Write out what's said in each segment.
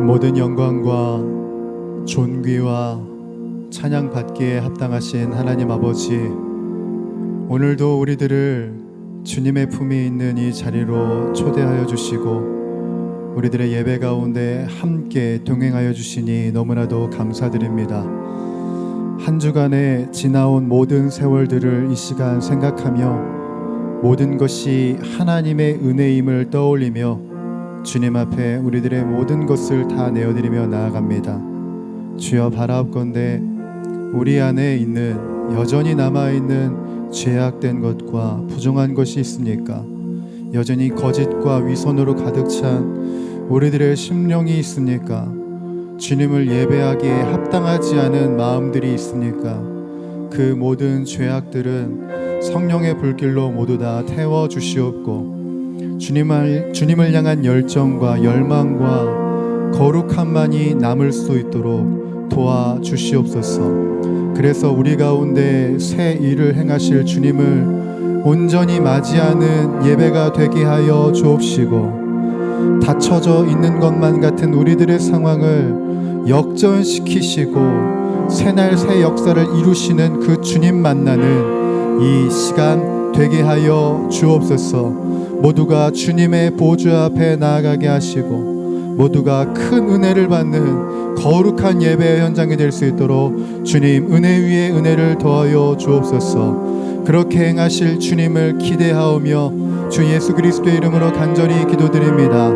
모든 영광과 존귀와 찬양 받기에 합당하신 하나님 아버지, 오늘도 우리들을 주님의 품이 있는 이 자리로 초대하여 주시고 우리들의 예배 가운데 함께 동행하여 주시니 너무나도 감사드립니다. 한 주간에 지나온 모든 세월들을 이 시간 생각하며 모든 것이 하나님의 은혜임을 떠올리며 주님 앞에 우리들의 모든 것을 다 내어드리며 나아갑니다. 주여, 바라옵건대 우리 안에 있는, 여전히 남아있는 죄악된 것과 부정한 것이 있습니까? 여전히 거짓과 위선으로 가득 찬 우리들의 심령이 있습니까? 주님을 예배하기에 합당하지 않은 마음들이 있습니까? 그 모든 죄악들은 성령의 불길로 모두 다 태워주시옵고 주님을 향한 열정과 열망과 거룩함만이 남을 수 있도록 도와주시옵소서. 그래서 우리 가운데 새 일을 행하실 주님을 온전히 맞이하는 예배가 되게 하여 주옵시고, 닫혀져 있는 것만 같은 우리들의 상황을 역전시키시고 새날 새 역사를 이루시는 그 주님 만나는 이 시간 되게 하여 주옵소서. 모두가 주님의 보좌 앞에 나아가게 하시고 모두가 큰 은혜를 받는 거룩한 예배의 현장이 될 수 있도록 주님 은혜 위에 은혜를 더하여 주옵소서. 그렇게 행하실 주님을 기대하오며 주 예수 그리스도의 이름으로 간절히 기도드립니다.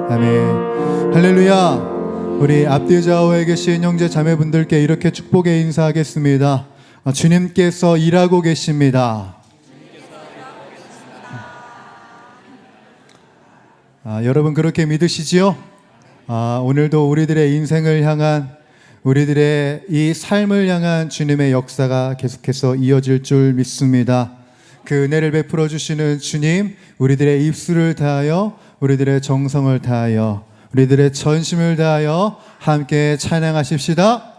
아멘. 할렐루야. 우리 앞뒤 좌우에 계신 형제 자매분들께 이렇게 축복의 인사하겠습니다. 주님께서 일하고 계십니다. 여러분 그렇게 믿으시지요? 오늘도 우리들의 인생을 향한, 우리들의 이 삶을 향한 주님의 역사가 계속해서 이어질 줄 믿습니다. 그 은혜를 베풀어 주시는 주님, 우리들의 입술을 다하여, 우리들의 정성을 다하여, 우리들의 전심을 다하여 함께 찬양하십시다.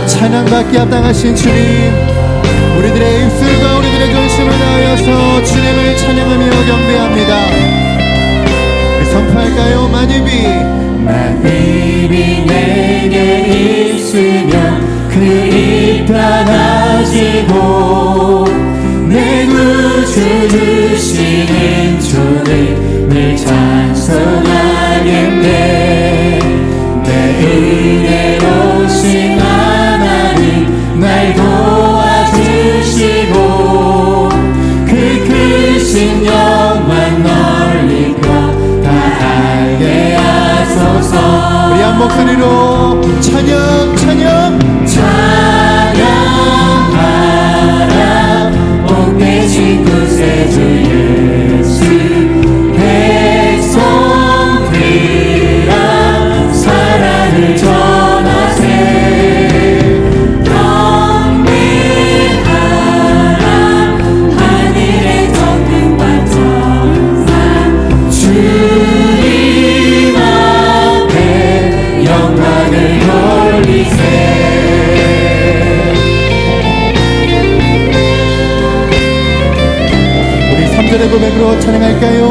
찬양받기 합당하신 주님, 우리들의 입술과 우리들의 전심을 다하여서 주님을 찬양하며 경배합니다. 우리 선포할까요? 만입이 내게 있으면 그 입 닫아지고 내 구주 주시는 주님을 찬송하겠네. 내 은혜로우신 날 도와주시고 그 크신 영광 널리 다 알게 하소서. 우리 한 목소리로 찬양 찬양하라. 복 대신 구세주 예수 백성들아 사랑을 전하세. 고백으로 찬양할까요?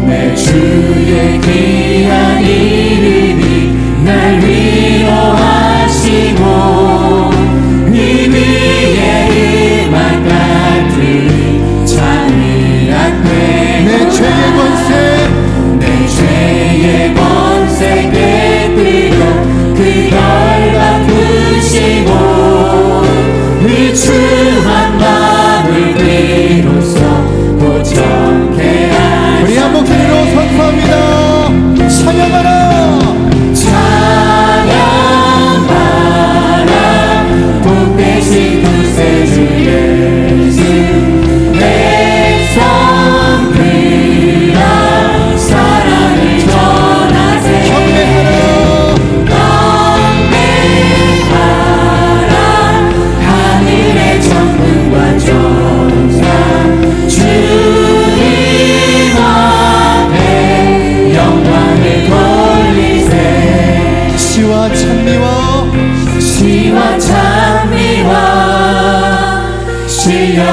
내 주의 귀한 이름이 날 위로하시고 이 위에 음악 같으니 찬미한 되 내 죄의 권세 깨뜨려 그걸 갚으시고 이 추한 마음을 비로소 우리 한 목소리로 선포합니다.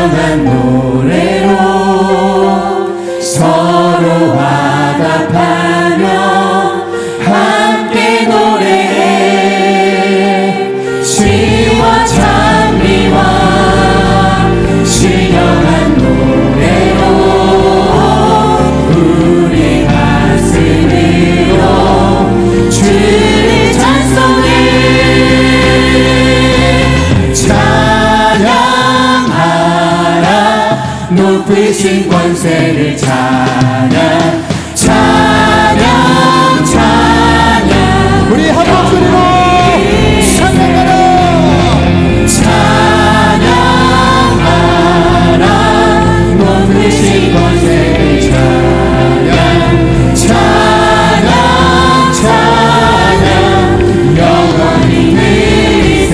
신령한 노래로 서로 화답하며 함께 노래해. 시와 찬미와 신령한 노래로 우리 가슴으로 주를 찬송해. 찬양하라 높으신 권세를 찬양 찬양 찬양. 우리 한 목소리로 찬양하라. 찬양하라 높으신 권세를 찬양 찬양 찬양 영원히 누리세.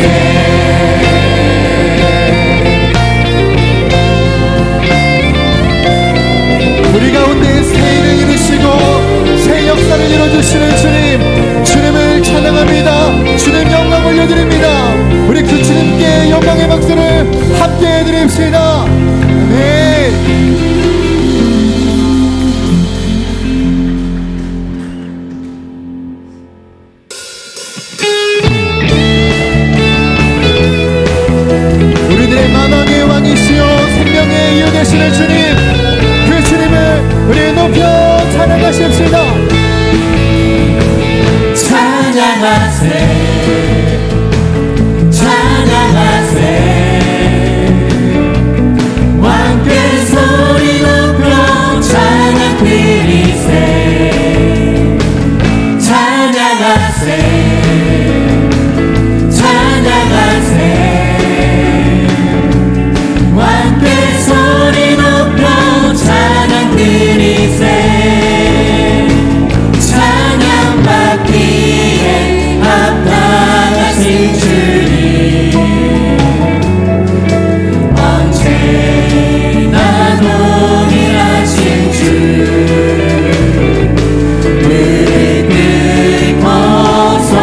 우리 가운데 새 일을 이루시고 새 역사를 이뤄주시는 주님, 주님을 찬양합니다. 주님 영광 올려드립니다. 우리 그 주님께 영광의 박수를 함께 해드립시다. 아멘. 우리들의 만왕의 왕이시여 생명의 이유 되시는 주님, 그 주님을 우리 높여 찬양하십시다. 찬양하세 찬양하세 왕께 소리 높여 찬양 드리세. 찬양하세 찬양하세 왕께 소리 높여 찬양 드리세. 찬양받기에 합당하신 주님 언제나 동일하신 주. 무릎 꿇고서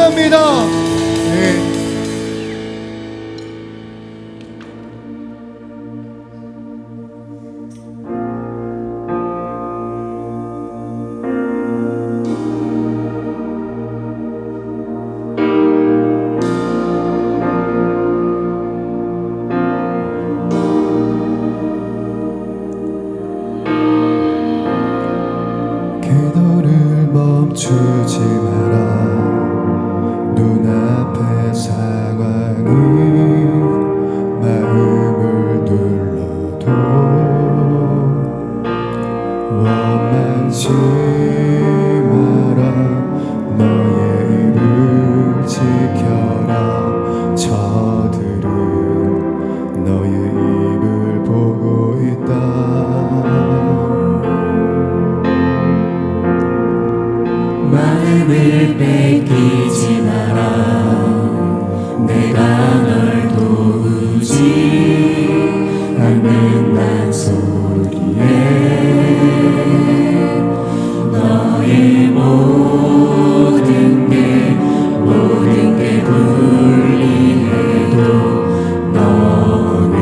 찬양합니다. 네. 기도를 멈추지 마라. 눈앞의 상황이 마음을 눌러도 원망치 마라. 너의 입을 지켜라. 저들은 너의 입을 보고 있다. 마음을 뺏기지 마라. 내가 널 도우지 않는단 소리에 너의 모든 게 불리해도 너는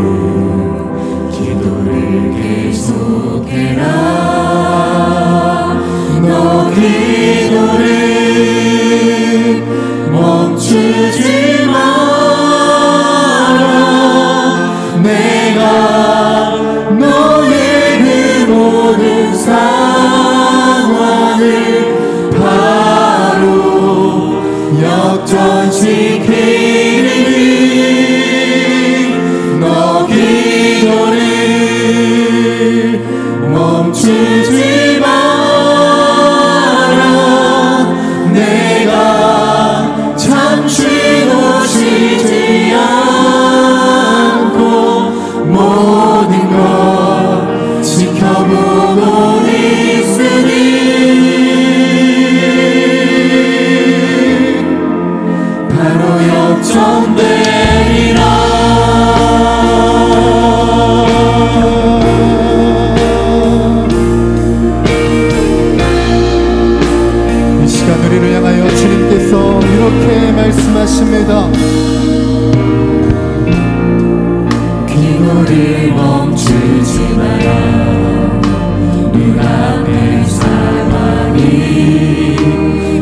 기도를 계속해라. 너 기도를 멈추지 마라. 내가 너의 그 모든 상황을 바로 역전시키리니 너 기도를 멈추지 마라. 내가 잠시도 쉬지 않고 모든 걸 지켜보고 있으니 바로 역전되리라. 이 시간 우리를 향하여 주님께서 이렇게 말씀하십니다. 기도를 멈추지 마라. 눈앞의 상황이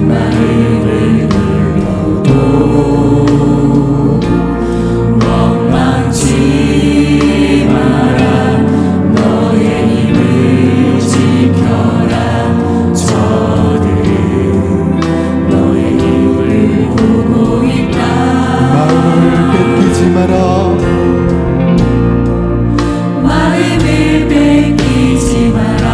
마음을 눌러도 원망치 마라. 너의 입을 지켜라. 저들은 너의 입을 보고 있다. 마음을 뺏기지 마라. 마음을 뺏기지 마라.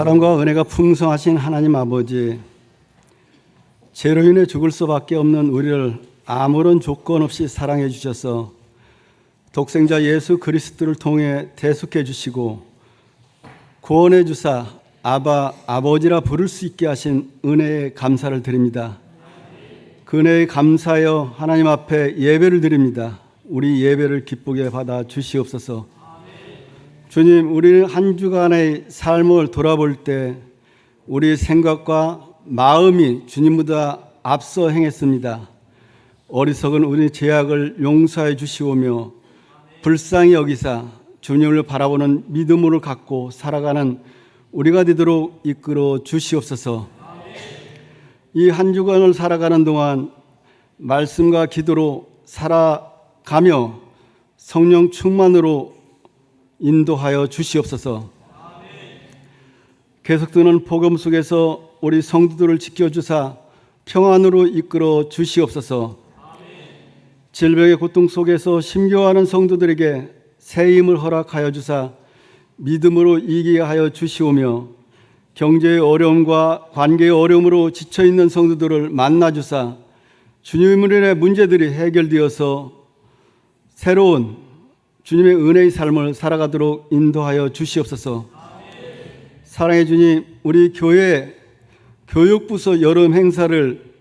사랑과 은혜가 풍성하신 하나님 아버지, 죄로 인해 죽을 수밖에 없는 우리를 아무런 조건 없이 사랑해 주셔서 독생자 예수 그리스도를 통해 대속해 주시고 구원해 주사 아바, 아버지라 부를 수 있게 하신 은혜에 감사를 드립니다. 그 은혜에 감사하여 하나님 앞에 예배를 드립니다. 우리 예배를 기쁘게 받아 주시옵소서. 주님, 우리는 한 주간의 삶을 돌아볼 때 우리 생각과 마음이 주님보다 앞서 행했습니다. 어리석은 우리 죄악을 용서해 주시오며 불쌍히 여기사 주님을 바라보는 믿음을 갖고 살아가는 우리가 되도록 이끌어 주시옵소서. 이 한 주간을 살아가는 동안 말씀과 기도로 살아가며 성령 충만으로 인도하여 주시옵소서. 계속되는 복음 속에서 우리 성도들을 지켜주사 평안으로 이끌어 주시옵소서. 질병의 고통 속에서 심겨하는 성도들에게 새 힘을 허락하여 주사 믿음으로 이기게 하여 주시오며 경제의 어려움과 관계의 어려움으로 지쳐있는 성도들을 만나주사 주님으로 인해 문제들이 해결되어서 새로운 주님의 은혜의 삶을 살아가도록 인도하여 주시옵소서. 사랑해 주님, 우리 교회 교육부서 여름 행사를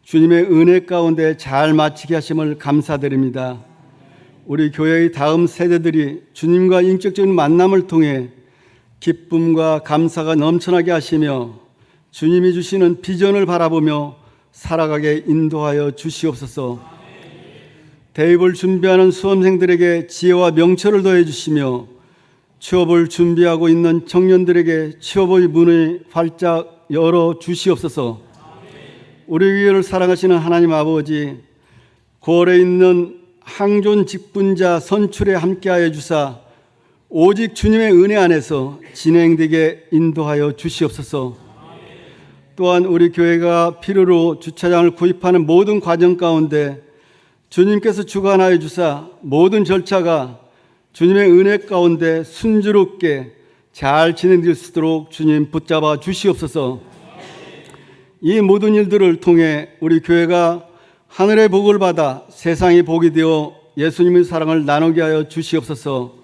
주님의 은혜 가운데 잘 마치게 하심을 감사드립니다. 우리 교회의 다음 세대들이 주님과 인격적인 만남을 통해 기쁨과 감사가 넘쳐나게 하시며 주님이 주시는 비전을 바라보며 살아가게 인도하여 주시옵소서. 대입을 준비하는 수험생들에게 지혜와 명철을 더해 주시며 취업을 준비하고 있는 청년들에게 취업의 문을 활짝 열어 주시옵소서. 우리 교회를 사랑하시는 하나님 아버지, 9월에 있는 항존 직분자 선출에 함께하여 주사 오직 주님의 은혜 안에서 진행되게 인도하여 주시옵소서. 또한 우리 교회가 필요로 주차장을 구입하는 모든 과정 가운데 주님께서 주관하여 주사 모든 절차가 주님의 은혜 가운데 순조롭게 잘 진행될 수 있도록 주님 붙잡아 주시옵소서. 이 모든 일들을 통해 우리 교회가 하늘의 복을 받아 세상의 복이 되어 예수님의 사랑을 나누게 하여 주시옵소서.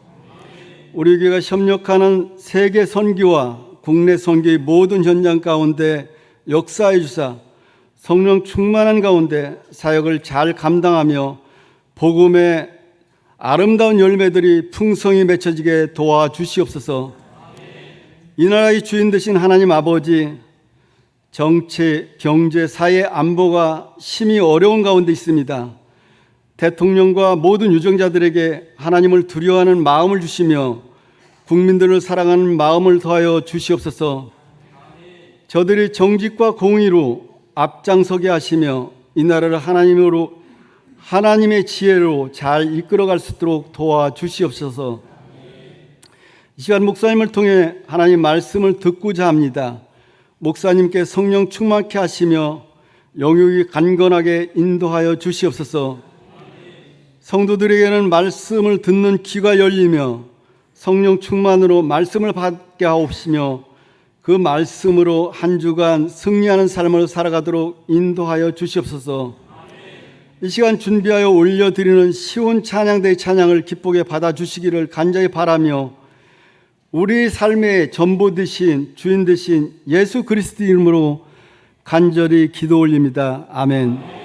우리 교회가 협력하는 세계 선교와 국내 선교의 모든 현장 가운데 역사해 주사 성령 충만한 가운데 사역을 잘 감당하며 복음의 아름다운 열매들이 풍성히 맺혀지게 도와주시옵소서. 이 나라의 주인 되신 하나님 아버지, 정치, 경제, 사회 안보가 심히 어려운 가운데 있습니다. 대통령과 모든 유정자들에게 하나님을 두려워하는 마음을 주시며 국민들을 사랑하는 마음을 더하여 주시옵소서. 저들이 정직과 공의로 앞장서게 하시며 이 나라를 하나님의 지혜로 잘 이끌어갈 수 있도록 도와주시옵소서. 이 시간 목사님을 통해 하나님 말씀을 듣고자 합니다. 목사님께 성령 충만케 하시며 영육이 간건하게 인도하여 주시옵소서. 성도들에게는 말씀을 듣는 귀가 열리며 성령 충만으로 말씀을 받게 하옵시며 그 말씀으로 한 주간 승리하는 삶을 살아가도록 인도하여 주시옵소서. 이 시간 준비하여 올려드리는 시온 찬양대의 찬양을 기쁘게 받아주시기를 간절히 바라며 우리 삶의 전부 되신 주인 되신 예수 그리스도 이름으로 간절히 기도 올립니다. 아멘.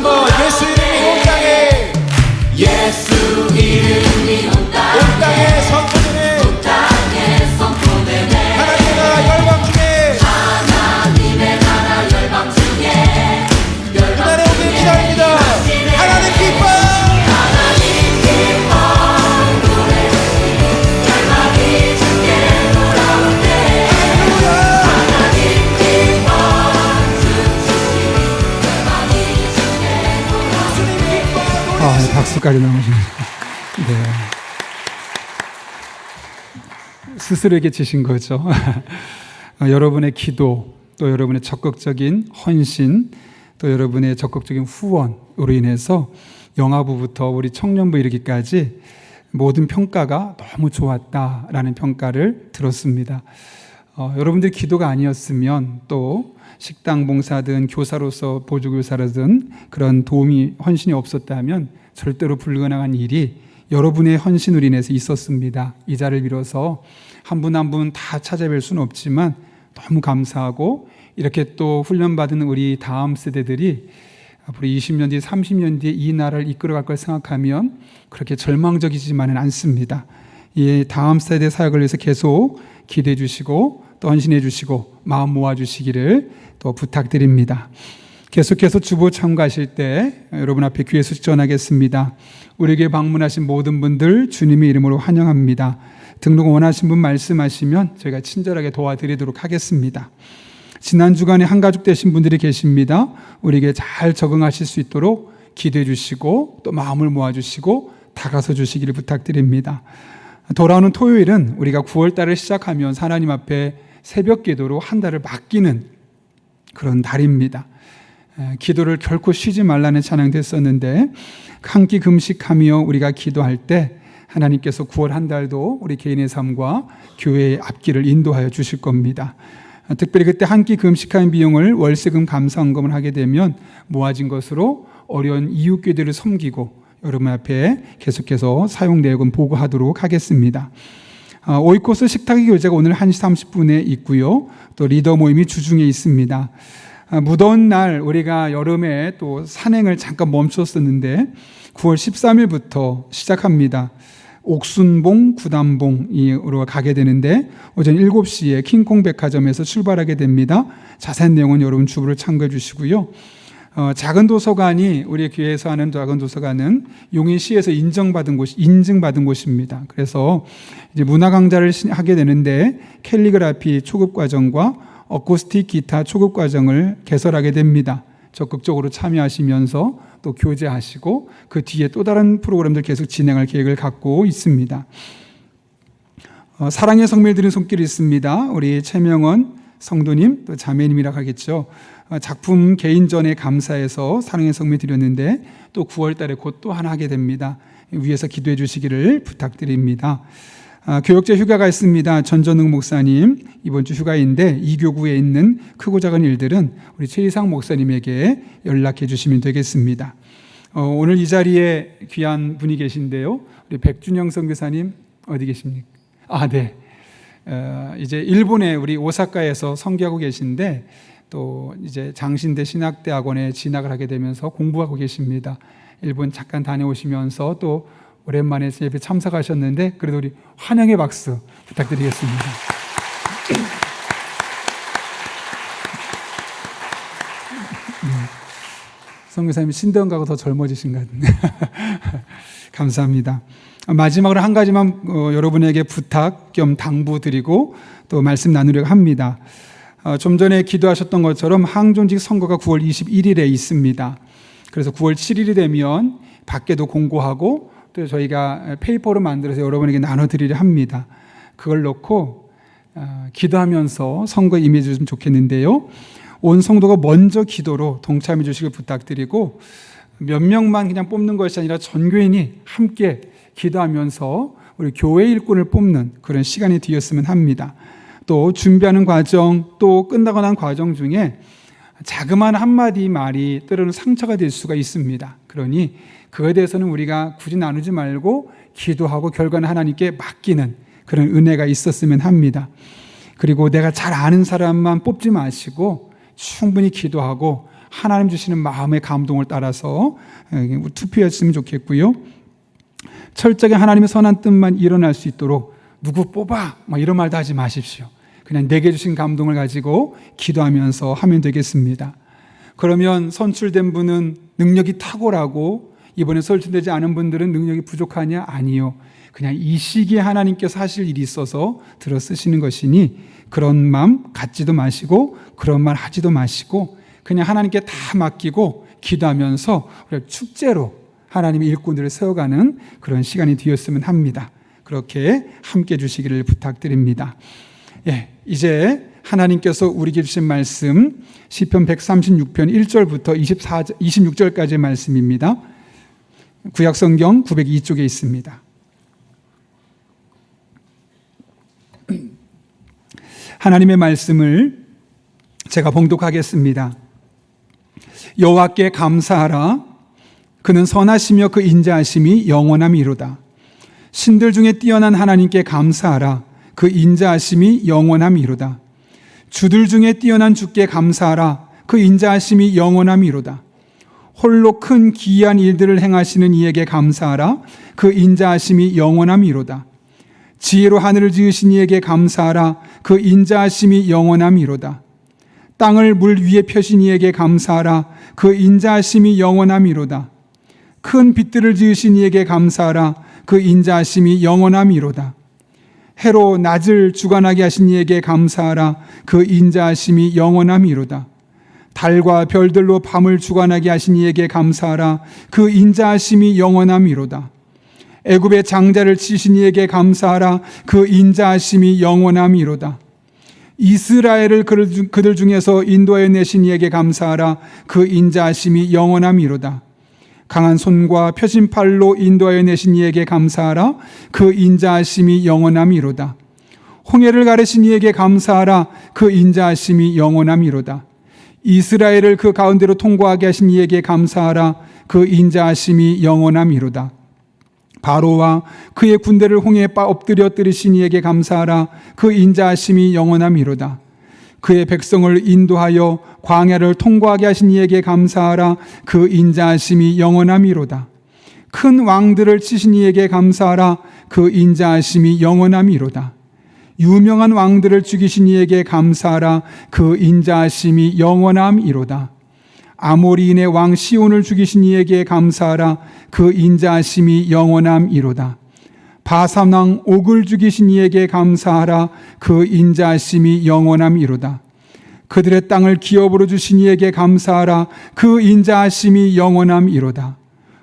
한번 예수 이름이 온 땅에 예수 이름이 온 땅에 선포되네 하나님의 나라 열방 중에 그날에 오길 기다립니다. 하나님 기뻐 열방이 주께 돌아올 때 하나님 기뻐 열방이 주께 돌아올 때 네, 박수까지 나오십니다. 네. 스스로에게 지신 거죠. 여러분의 기도, 또 여러분의 적극적인 헌신, 또 여러분의 적극적인 후원으로 인해서 영아부부터 우리 청년부 이르기까지 모든 평가가 너무 좋았다라는 평가를 들었습니다. 여러분들의 기도가 아니었으면 또 식당 봉사든 교사로서 보조교사라든 그런 도움이 헌신이 없었다면 절대로 불가능한 일이 여러분의 헌신으로 인해서 있었습니다. 이 자를 빌어서 한 분 한 분 다 찾아뵐 수는 없지만 너무 감사하고 이렇게 또 훈련받은 우리 다음 세대들이 앞으로 20년 뒤, 30년 뒤에 이 나라를 이끌어갈 걸 생각하면 그렇게 절망적이지만은 않습니다. 이 다음 세대 사역을 위해서 계속 기대해 주시고 또 헌신해 주시고 마음 모아 주시기를 또 부탁드립니다. 계속해서 주보 참가하실 때 여러분 앞에 귀에 소식 전하겠습니다. 우리에게 방문하신 모든 분들 주님의 이름으로 환영합니다. 등록 원하신 분 말씀하시면 저희가 친절하게 도와드리도록 하겠습니다. 지난 주간에 한 가족 되신 분들이 계십니다. 우리에게 잘 적응하실 수 있도록 기도해 주시고 또 마음을 모아주시고 다가서 주시기를 부탁드립니다. 돌아오는 토요일은 우리가 9월 달을 시작하면서 하나님 앞에 새벽 기도로 한 달을 맡기는 그런 달입니다. 기도를 결코 쉬지 말라는 찬양도 했었는데 한 끼 금식하며 우리가 기도할 때 하나님께서 9월 한 달도 우리 개인의 삶과 교회의 앞길을 인도하여 주실 겁니다. 특별히 그때 한 끼 금식하는 비용을 월세금 감사헌금을 하게 되면 모아진 것으로 어려운 이웃교회들을 섬기고 여러분 앞에 계속해서 사용 내역은 보고하도록 하겠습니다. 오이코스 식탁의 교제가 오늘 1시 30분에 있고요. 또 리더 모임이 주중에 있습니다. 무더운 날 우리가 여름에 또 산행을 잠깐 멈췄었는데 9월 13일부터 시작합니다. 옥순봉, 구담봉으로 가게 되는데 오전 7시에 킹콩 백화점에서 출발하게 됩니다. 자세한 내용은 여러분 주부를 참고해 주시고요. 작은 도서관이 우리 교회에서 하는 작은 도서관은 용인시에서 인증받은 곳입니다. 그래서 이제 문화 강좌를 하게 되는데 캘리그라피 초급 과정과 어쿠스틱 기타 초급 과정을 개설하게 됩니다. 적극적으로 참여하시면서 또 교제하시고 그 뒤에 또 다른 프로그램들 계속 진행할 계획을 갖고 있습니다. 사랑의 성밀 드린 손길이 있습니다. 우리 최명원 성도님 또 자매님이라고 하겠죠. 작품 개인전에 감사해서 사랑의 성밀 드렸는데 또 9월 달에 곧 또 하나 하게 됩니다. 위에서 기도해 주시기를 부탁드립니다. 교역제 휴가가 있습니다. 전전웅 목사님 이번 주 휴가인데 이 교구에 있는 크고 작은 일들은 우리 최희상 목사님에게 연락해 주시면 되겠습니다. 오늘 이 자리에 귀한 분이 계신데요. 우리 백준영 선교사님 어디 계십니까? 네. 이제 일본에 우리 오사카에서 선교하고 계신데 또 이제 장신대 신학대학원에 진학을 하게 되면서 공부하고 계십니다. 일본 잠깐 다녀오시면서 또 오랜만에 예배 참석하셨는데 그래도 우리 환영의 박수 부탁드리겠습니다. 선교사님이 신대원 가고 더 젊어지신 것 같은데 감사합니다. 마지막으로 한 가지만 여러분에게 부탁 겸 당부드리고 또 말씀 나누려고 합니다. 좀 전에 기도하셨던 것처럼 항존직 선거가 9월 21일에 있습니다. 그래서 9월 7일이 되면 밖에도 공고하고 또 저희가 페이퍼로 만들어서 여러분에게 나눠드리려 합니다. 그걸 놓고 기도하면서 선거에 임해 주시면 좋겠는데요. 온 성도가 먼저 기도로 동참해 주시길 부탁드리고 몇 명만 그냥 뽑는 것이 아니라 전 교인이 함께 기도하면서 우리 교회 일꾼을 뽑는 그런 시간이 되었으면 합니다. 또 준비하는 과정 또 끝나고 난 과정 중에 자그마한 한마디 말이 때로는 상처가 될 수가 있습니다. 그러니 그거에 대해서는 우리가 굳이 나누지 말고 기도하고 결과는 하나님께 맡기는 그런 은혜가 있었으면 합니다. 그리고 내가 잘 아는 사람만 뽑지 마시고 충분히 기도하고 하나님 주시는 마음의 감동을 따라서 투표했으면 좋겠고요. 철저하게 하나님의 선한 뜻만 일어날 수 있도록 누구 뽑아 이런 말도 하지 마십시오. 그냥 내게 주신 감동을 가지고 기도하면서 하면 되겠습니다. 그러면 선출된 분은 능력이 탁월하고 이번에 선출되지 않은 분들은 능력이 부족하냐? 아니요. 그냥 이 시기에 하나님께서 하실 일이 있어서 들어 쓰시는 것이니 그런 마음 갖지도 마시고 그런 말 하지도 마시고 그냥 하나님께 다 맡기고 기도하면서 축제로 하나님의 일꾼들을 세워가는 그런 시간이 되었으면 합니다. 그렇게 함께 주시기를 부탁드립니다. 이제 하나님께서 우리에게 주신 말씀 시편 136편 1절부터 26절까지의 말씀입니다. 구약성경 902쪽에 있습니다. 하나님의 말씀을 제가 봉독하겠습니다. 여호와께 감사하라. 그는 선하시며 그 인자하심이 영원함이로다. 신들 중에 뛰어난 하나님께 감사하라. 그 인자하심이 영원함이로다. 주들 중에 뛰어난 주께 감사하라. 그 인자하심이 영원함이로다. 홀로 큰 기이한 일들을 행하시는 이에게 감사하라. 그 인자하심이 영원함이로다. 지혜로 하늘을 지으신 이에게 감사하라. 그 인자하심이 영원함이로다. 땅을 물 위에 펴신 이에게 감사하라. 그 인자하심이 영원함이로다. 큰 빛들을 지으신 이에게 감사하라. 그 인자하심이 영원함이로다. 해로 낮을 주관하게 하신 이에게 감사하라. 그 인자하심이 영원함이로다. 달과 별들로 밤을 주관하게 하신 이에게 감사하라. 그 인자하심이 영원함이로다. 애굽의 장자를 치신 이에게 감사하라. 그 인자하심이 영원함이로다. 이스라엘을 그들 중에서 인도하여 내신 이에게 감사하라. 그 인자하심이 영원함이로다. 강한 손과 펴진 팔로 인도하여 내신 이에게 감사하라. 그 인자하심이 영원함이로다. 홍해를 가르신 이에게 감사하라. 그 인자하심이 영원함이로다. 이스라엘을 그 가운데로 통과하게 하신 이에게 감사하라. 그 인자하심이 영원함이로다. 바로와 그의 군대를 홍해에 엎드려뜨리신 이에게 감사하라. 그 인자하심이 영원함이로다. 그의 백성을 인도하여 광야를 통과하게 하신 이에게 감사하라. 그 인자하심이 영원함이로다. 큰 왕들을 치신 이에게 감사하라. 그 인자하심이 영원함이로다. 유명한 왕들을 죽이신 이에게 감사하라. 그 인자하심이 영원함이로다. 아모리인의 왕 시온을 죽이신 이에게 감사하라. 그 인자하심이 영원함이로다. 바산 왕 옥을 죽이신 이에게 감사하라. 그 인자하심이 영원함이로다. 그들의 땅을 기업으로 주신 이에게 감사하라. 그 인자하심이 영원함이로다.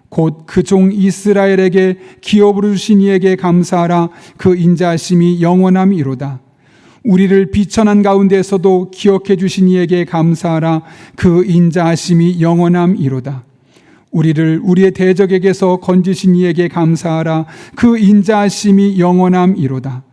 곧 그 종 이스라엘에게 기업으로 주신 이에게 감사하라. 그 인자하심이 영원함이로다. 우리를 비천한 가운데에서도 기억해 주신 이에게 감사하라. 그 인자하심이 영원함이로다. 우리를 우리의 대적에게서 건지신 이에게 감사하라. 그 인자하심이 영원함이로다.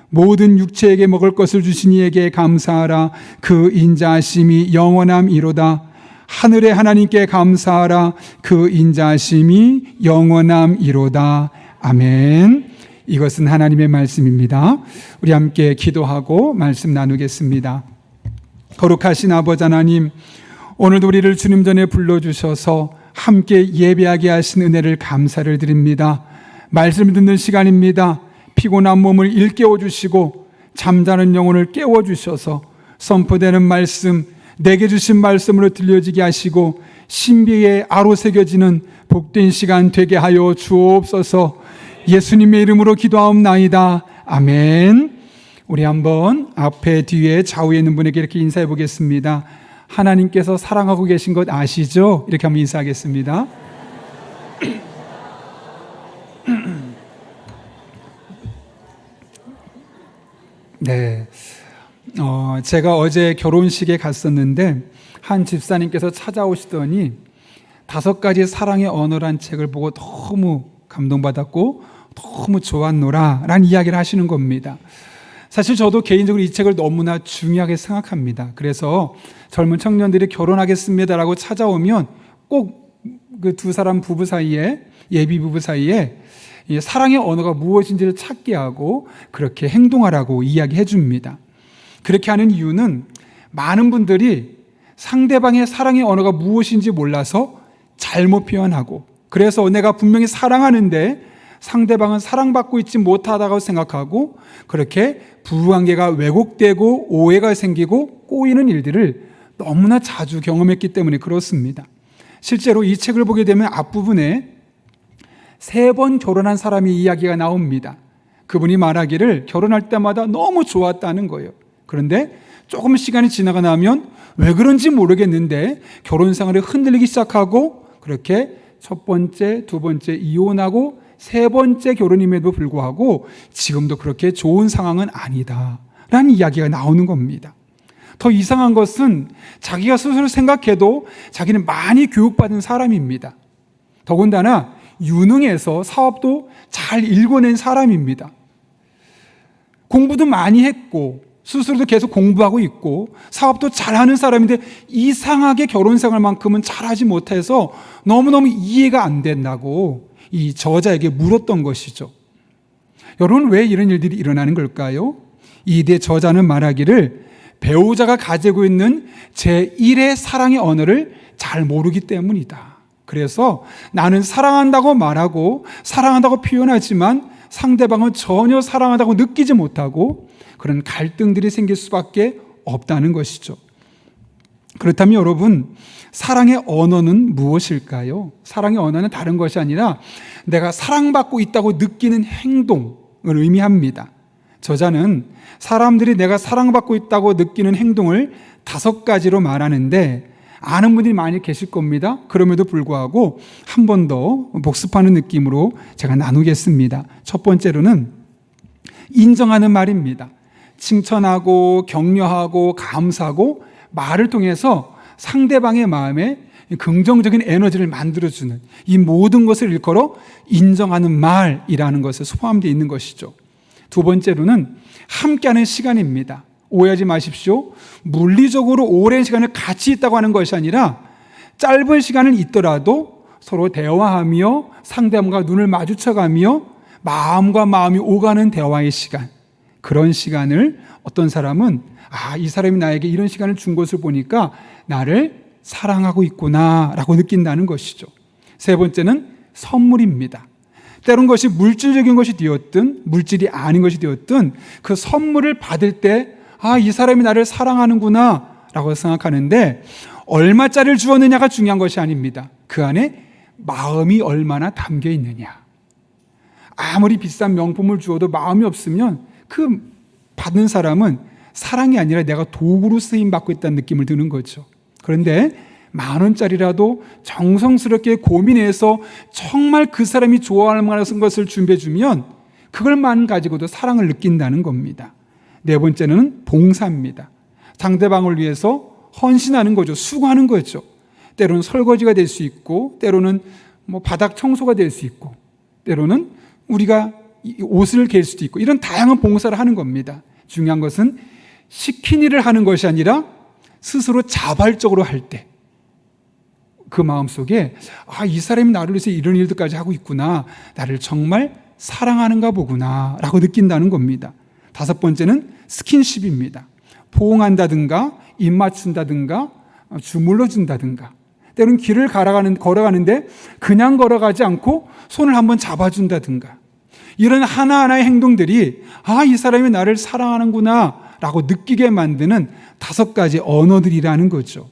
모든 육체에게 먹을 것을 주신 이에게 감사하라. 그 인자하심이 영원함이로다. 하늘의 하나님께 감사하라. 그 인자하심이 영원함이로다. 아멘. 이것은 하나님의 말씀입니다. 우리 함께 기도하고 말씀 나누겠습니다. 거룩하신 아버지 하나님, 오늘도 우리를 주님 전에 불러주셔서 함께 예배하게 하신 은혜를 감사를 드립니다. 말씀 듣는 시간입니다. 피곤한 몸을 일깨워 주시고 잠자는 영혼을 깨워 주셔서 선포되는 말씀, 내게 주신 말씀으로 들려지게 하시고 신비에 아로새겨지는 복된 시간 되게 하여 주옵소서. 예수님의 이름으로 기도하옵나이다. 아멘. 우리 한번 앞에 뒤에 좌우에 있는 분에게 이렇게 인사해 보겠습니다. 하나님께서 사랑하고 계신 것 아시죠? 이렇게 한번 인사하겠습니다. 네. 제가 어제 결혼식에 갔었는데 한 집사님께서 찾아오시더니 5가지 사랑의 언어란 책을 보고 너무 감동받았고 너무 좋았노라 라는 이야기를 하시는 겁니다. 사실 저도 개인적으로 이 책을 너무나 중요하게 생각합니다. 그래서 젊은 청년들이 결혼하겠습니다라고 찾아오면 꼭 그 두 사람 부부 사이에, 예비 부부 사이에 사랑의 언어가 무엇인지를 찾게 하고 그렇게 행동하라고 이야기해 줍니다. 그렇게 하는 이유는 많은 분들이 상대방의 사랑의 언어가 무엇인지 몰라서 잘못 표현하고, 그래서 내가 분명히 사랑하는데 상대방은 사랑받고 있지 못하다고 생각하고 그렇게 부부관계가 왜곡되고 오해가 생기고 꼬이는 일들을 너무나 자주 경험했기 때문에 그렇습니다. 실제로 이 책을 보게 되면 앞부분에 3번 결혼한 사람이 이야기가 나옵니다. 그분이 말하기를 결혼할 때마다 너무 좋았다는 거예요. 그런데 조금 시간이 지나가 나면 왜 그런지 모르겠는데 결혼 생활이 흔들리기 시작하고 그렇게 첫 번째, 두 번째 이혼하고 3번째 결혼임에도 불구하고 지금도 그렇게 좋은 상황은 아니다 라는 이야기가 나오는 겁니다. 더 이상한 것은 자기가 스스로 생각해도 자기는 많이 교육받은 사람입니다. 더군다나 유능해서 사업도 잘 일궈낸 사람입니다. 공부도 많이 했고 스스로도 계속 공부하고 있고 사업도 잘하는 사람인데 이상하게 결혼 생활만큼은 잘하지 못해서 너무너무 이해가 안 된다고 이 저자에게 물었던 것이죠. 여러분, 왜 이런 일들이 일어나는 걸까요? 이대 저자는 말하기를 배우자가 가지고 있는 제1의 사랑의 언어를 잘 모르기 때문이다. 그래서 나는 사랑한다고 말하고 사랑한다고 표현하지만 상대방은 전혀 사랑한다고 느끼지 못하고 그런 갈등들이 생길 수밖에 없다는 것이죠. 그렇다면 여러분, 사랑의 언어는 무엇일까요? 사랑의 언어는 다른 것이 아니라 내가 사랑받고 있다고 느끼는 행동을 의미합니다. 저자는 사람들이 내가 사랑받고 있다고 느끼는 행동을 5가지로 말하는데 아는 분들이 많이 계실 겁니다. 그럼에도 불구하고 한 번 더 복습하는 느낌으로 제가 나누겠습니다. 첫 번째로는 인정하는 말입니다. 칭찬하고 격려하고 감사하고 말을 통해서 상대방의 마음에 긍정적인 에너지를 만들어주는 이 모든 것을 일컬어 인정하는 말이라는 것에 포함되어 있는 것이죠. 두 번째로는 함께하는 시간입니다. 오해하지 마십시오. 물리적으로 오랜 시간을 같이 있다고 하는 것이 아니라 짧은 시간을 있더라도 서로 대화하며 상대방과 눈을 마주쳐가며 마음과 마음이 오가는 대화의 시간, 그런 시간을 어떤 사람은 이 사람이 나에게 이런 시간을 준 것을 보니까 나를 사랑하고 있구나 라고 느낀다는 것이죠. 세 번째는 선물입니다. 때론 것이 물질적인 것이 되었든 물질이 아닌 것이 되었든 그 선물을 받을 때 이 사람이 나를 사랑하는구나 라고 생각하는데 얼마짜리를 주었느냐가 중요한 것이 아닙니다. 그 안에 마음이 얼마나 담겨 있느냐. 아무리 비싼 명품을 주어도 마음이 없으면 그 받는 사람은 사랑이 아니라 내가 도구로 쓰임받고 있다는 느낌을 드는 거죠. 그런데 10,000원짜리라도 정성스럽게 고민해서 정말 그 사람이 좋아할 만한 것을 준비해주면 그걸만 가지고도 사랑을 느낀다는 겁니다. 네 번째는 봉사입니다. 상대방을 위해서 헌신하는 거죠. 수고하는 거죠. 때로는 설거지가 될 수 있고 때로는 바닥 청소가 될 수 있고 때로는 우리가 옷을 갤 수도 있고 이런 다양한 봉사를 하는 겁니다. 중요한 것은 시킨 일을 하는 것이 아니라 스스로 자발적으로 할 때 그 마음속에 이 사람이 나를 위해서 이런 일들까지 하고 있구나, 나를 정말 사랑하는가 보구나 라고 느낀다는 겁니다. 5번째는 스킨십입니다. 포옹한다든가 입 맞춘다든가 주물러 준다든가 때로는 길을 걸어가는데 그냥 걸어가지 않고 손을 한번 잡아준다든가 이런 하나하나의 행동들이 이 사람이 나를 사랑하는구나 라고 느끼게 만드는 5가지 언어들이라는 거죠.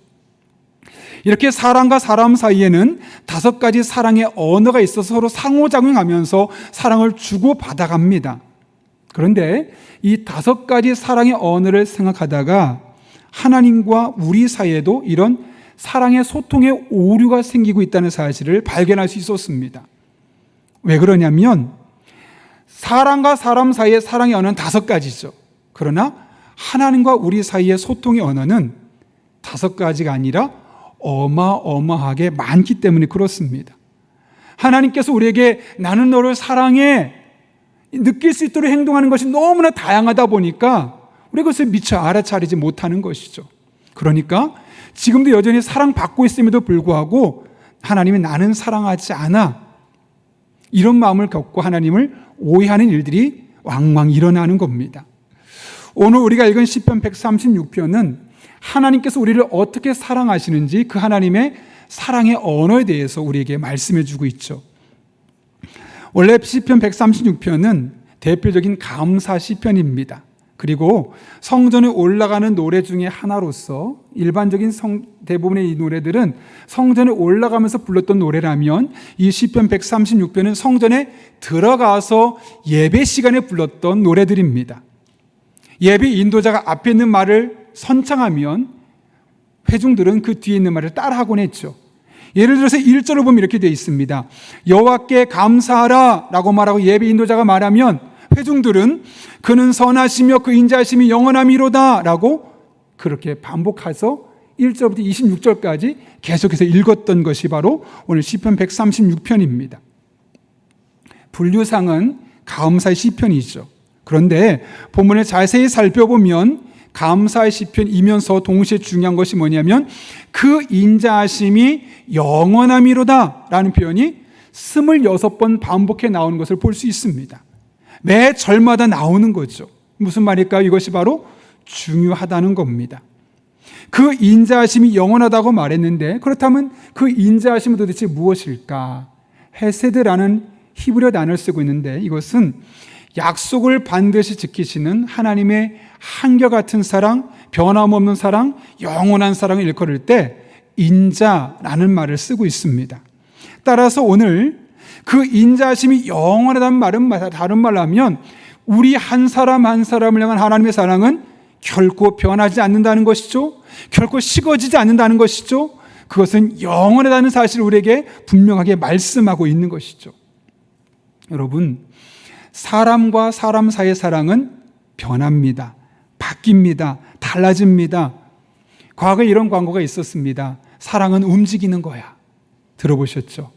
이렇게 사람과 사람 사이에는 5가지 사랑의 언어가 있어서 서로 상호작용하면서 사랑을 주고받아갑니다. 그런데 이 5가지 사랑의 언어를 생각하다가 하나님과 우리 사이에도 이런 사랑의 소통의 오류가 생기고 있다는 사실을 발견할 수 있었습니다. 왜 그러냐면 사람과 사람 사이의 사랑의 언어는 5가지죠. 그러나 하나님과 우리 사이의 소통의 언어는 5가지가 아니라 어마어마하게 많기 때문에 그렇습니다. 하나님께서 우리에게 나는 너를 사랑해 느낄 수 있도록 행동하는 것이 너무나 다양하다 보니까 우리가 그것을 미처 알아차리지 못하는 것이죠. 그러니까 지금도 여전히 사랑받고 있음에도 불구하고 하나님이 나는 사랑하지 않아 이런 마음을 겪고 하나님을 오해하는 일들이 왕왕 일어나는 겁니다. 오늘 우리가 읽은 시편 136편은 하나님께서 우리를 어떻게 사랑하시는지 그 하나님의 사랑의 언어에 대해서 우리에게 말씀해 주고 있죠. 원래 시편 136편은 대표적인 감사 시편입니다. 그리고 성전에 올라가는 노래 중에 하나로서 일반적인 대부분의 이 노래들은 성전에 올라가면서 불렀던 노래라면 이 시편 136편은 성전에 들어가서 예배 시간에 불렀던 노래들입니다. 예배 인도자가 앞에 있는 말을 선창하면 회중들은 그 뒤에 있는 말을 따라하곤 했죠. 예를 들어서 1절을 보면 이렇게 되어 있습니다. 여호와께 감사하라 라고 말하고 예배 인도자가 말하면 회중들은 그는 선하시며 그 인자하심이 영원함이로다 라고 그렇게 반복해서 1절부터 26절까지 계속해서 읽었던 것이 바로 오늘 시편 136편입니다. 분류상은 감사의 시편이죠. 그런데 본문을 자세히 살펴보면 감사의 시편이면서 동시에 중요한 것이 뭐냐면 그 인자하심이 영원함이로다 라는 표현이 26번 반복해 나오는 것을 볼 수 있습니다. 매 절마다 나오는 거죠. 무슨 말일까요? 이것이 바로 중요하다는 겁니다. 그 인자하심이 영원하다고 말했는데 그렇다면 그 인자하심은 도대체 무엇일까? 헤세드라는 히브리어 단어를 쓰고 있는데 이것은 약속을 반드시 지키시는 하나님의 한결같은 사랑, 변함없는 사랑, 영원한 사랑을 일컬을 때 인자라는 말을 쓰고 있습니다. 따라서 오늘 그 인자하심이 영원하다는 말은 다른 말로 하면 우리 한 사람 한 사람을 향한 하나님의 사랑은 결코 변하지 않는다는 것이죠. 결코 식어지지 않는다는 것이죠. 그것은 영원하다는 사실을 우리에게 분명하게 말씀하고 있는 것이죠. 여러분, 사람과 사람 사이의 사랑은 변합니다. 바뀝니다. 달라집니다. 과거에 이런 광고가 있었습니다. 사랑은 움직이는 거야. 들어보셨죠?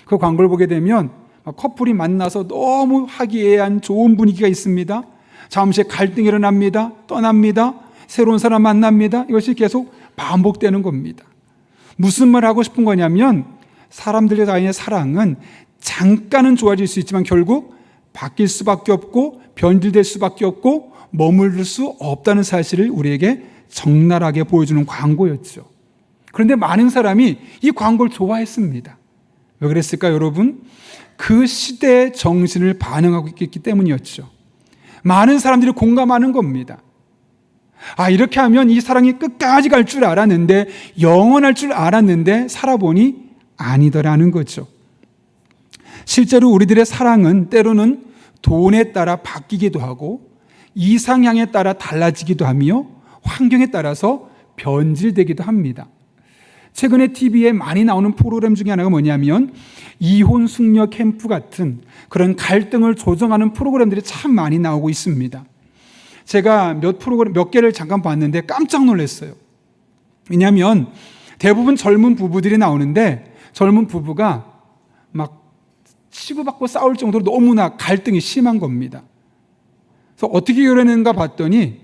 그 광고를 보게 되면 커플이 만나서 너무 화기애애한 좋은 분위기가 있습니다. 잠시 갈등이 일어납니다. 떠납니다. 새로운 사람 만납니다. 이것이 계속 반복되는 겁니다. 무슨 말 하고 싶은 거냐면 사람들의 사이의 사랑은 잠깐은 좋아질 수 있지만 결국 바뀔 수밖에 없고 변질될 수밖에 없고 머무를 수 없다는 사실을 우리에게 적나라하게 보여주는 광고였죠. 그런데 많은 사람이 이 광고를 좋아했습니다. 왜 그랬을까요, 여러분? 그 시대의 정신을 반영하고 있기 때문이었죠. 많은 사람들이 공감하는 겁니다. 이렇게 하면 이 사랑이 끝까지 갈 줄 알았는데, 영원할 줄 알았는데 살아보니 아니더라는 거죠. 실제로 우리들의 사랑은 때로는 돈에 따라 바뀌기도 하고 이상향에 따라 달라지기도 하며 환경에 따라서 변질되기도 합니다. 최근에 TV에 많이 나오는 프로그램 중에 하나가 뭐냐면 이혼 숙녀 캠프 같은 그런 갈등을 조정하는 프로그램들이 참 많이 나오고 있습니다. 제가 몇 개를 잠깐 봤는데 깜짝 놀랐어요. 왜냐하면 대부분 젊은 부부들이 나오는데 젊은 부부가 막 치고받고 싸울 정도로 너무나 갈등이 심한 겁니다. 그래서 어떻게 결혼했는가 봤더니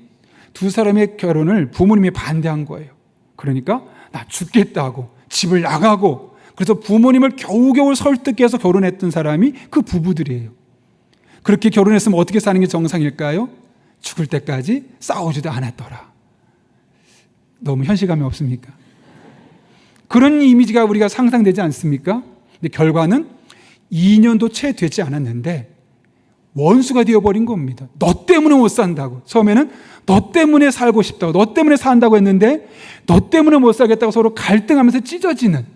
두 사람의 결혼을 부모님이 반대한 거예요. 그러니까 나 죽겠다고 집을 나가고 그래서 부모님을 겨우겨우 설득해서 결혼했던 사람이 그 부부들이에요. 그렇게 결혼했으면 어떻게 사는 게 정상일까요? 죽을 때까지 싸우지도 않았더라. 너무 현실감이 없습니까? 그런 이미지가 우리가 상상되지 않습니까? 근데 결과는 2년도 채 되지 않았는데 원수가 되어버린 겁니다. 너 때문에 못 산다고. 처음에는 너 때문에 살고 싶다고, 너 때문에 산다고 했는데 너 때문에 못 살겠다고 서로 갈등하면서 찢어지는.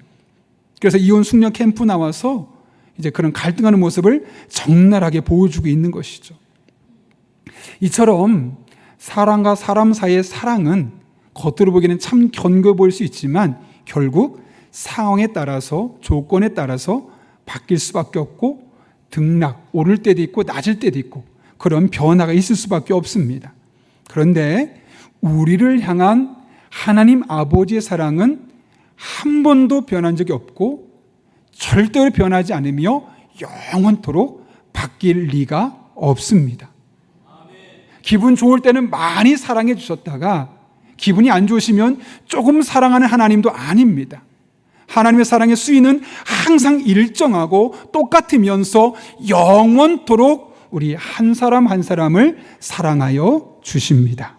그래서 이혼 숙녀 캠프 나와서 이제 그런 갈등하는 모습을 적나라하게 보여주고 있는 것이죠. 이처럼 사람과 사람 사이의 사랑은 겉으로 보기에는 참 견고해 보일 수 있지만 결국 상황에 따라서, 조건에 따라서 바뀔 수밖에 없고 등락, 오를 때도 있고 낮을 때도 있고 그런 변화가 있을 수밖에 없습니다. 그런데 우리를 향한 하나님 아버지의 사랑은 한 번도 변한 적이 없고 절대로 변하지 않으며 영원토록 바뀔 리가 없습니다. 기분 좋을 때는 많이 사랑해 주셨다가 기분이 안 좋으시면 조금 사랑하는 하나님도 아닙니다. 하나님의 사랑의 수위는 항상 일정하고 똑같으면서 영원토록 우리 한 사람 한 사람을 사랑하여 주십니다.